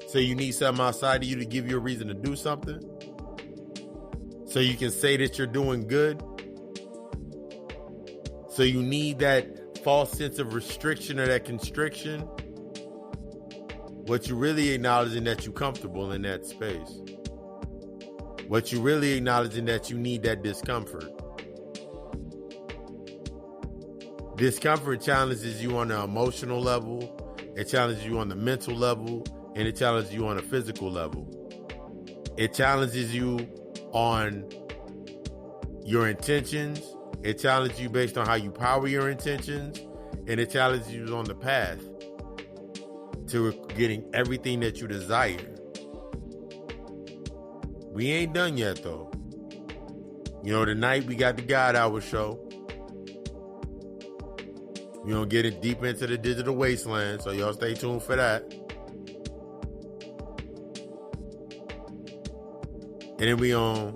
So you need something outside of you to give you a reason to do something? So you can say that you're doing good? So you need that false sense of restriction or that constriction What you really acknowledging that you're comfortable in that space. What you really acknowledging that you need that discomfort. Discomfort challenges you on the emotional level, it challenges you on the mental level, and it challenges you on a physical level. It challenges you on your intentions. It challenges you based on how you power your intentions. And it challenges you on the path to getting everything that you desire. We ain't done yet, though. You know, tonight we got the God Hour show. We're going to get it deep into the digital wasteland, so y'all stay tuned for that. And then we on,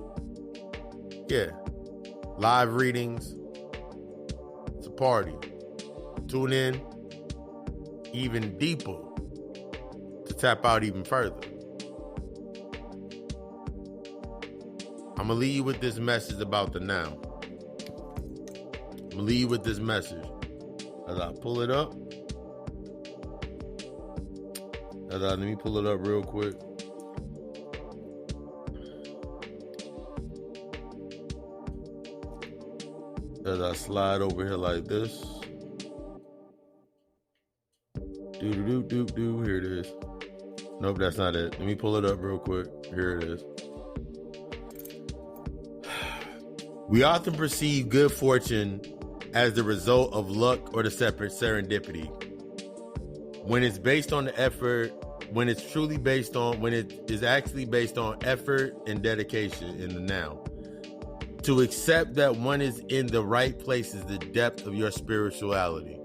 live readings. It's a party. Tune in even deeper to tap out even further. I'm going to leave you with this message about the now. I'm going to leave you with this message. As I pull it up. Let me pull it up real quick. As I slide over here like this. Here it is. Nope, that's not it. Let me pull it up real quick. Here it is. We often perceive good fortune as the result of luck or the separate serendipity. When it's based on the effort, when it is actually based on effort and dedication in the now. To accept that one is in the right place is the depth of your spirituality.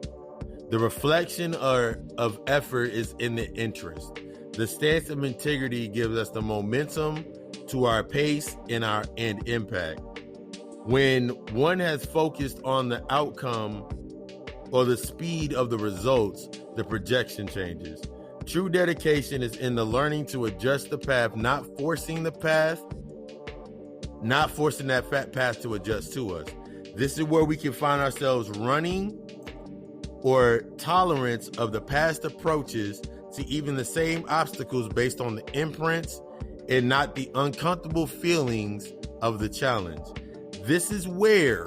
The reflection of effort is in the interest. The stance of integrity gives us the momentum to our pace and our end impact. When one has focused on the outcome or the speed of the results, the projection changes. True dedication is in the learning to adjust the path, not forcing that path to adjust to us. This is where we can find ourselves running or tolerance of the past approaches to even the same obstacles based on the imprints and not the uncomfortable feelings of the challenge. This is where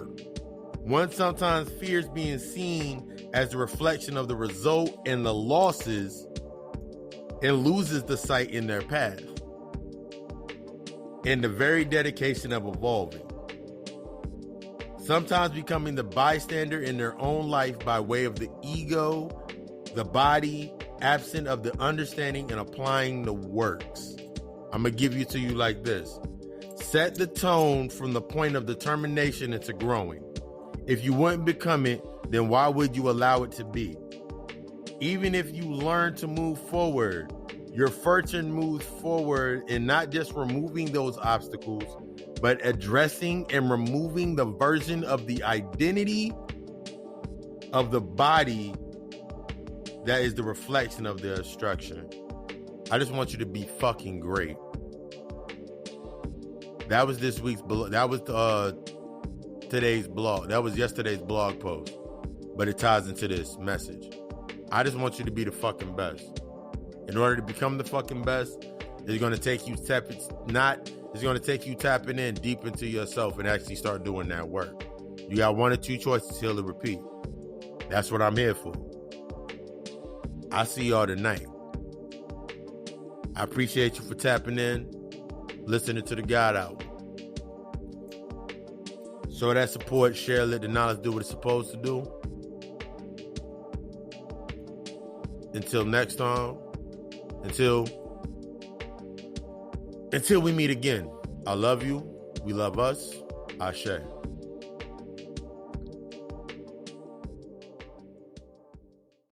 one sometimes fears being seen as a reflection of the result and the losses and loses the sight in their path and the very dedication of evolving. Sometimes becoming the bystander in their own life by way of the ego, the body, absent of the understanding and applying the works. I'm going to give it to you like this. Set the tone from the point of determination into growing. If you wouldn't become it, then why would you allow it to be? Even if you learn to move forward, your fortune moves forward in not just removing those obstacles, but addressing and removing the version of the identity of the body that is the reflection of the destruction. I just want you to be fucking great. That was this week's blog. That was today's blog. That was yesterday's blog post. But it ties into this message. I just want you to be the fucking best. In order to become the fucking best, it's going to take you tapping in deep into yourself and actually start doing that work. You got one or two choices here to repeat. That's what I'm here for. I see y'all tonight. I appreciate you for tapping in, listening to the God Hour. Show that support, share, let the knowledge do what it's supposed to do. Until next time, until we meet again. I love you. We love us. Ashe.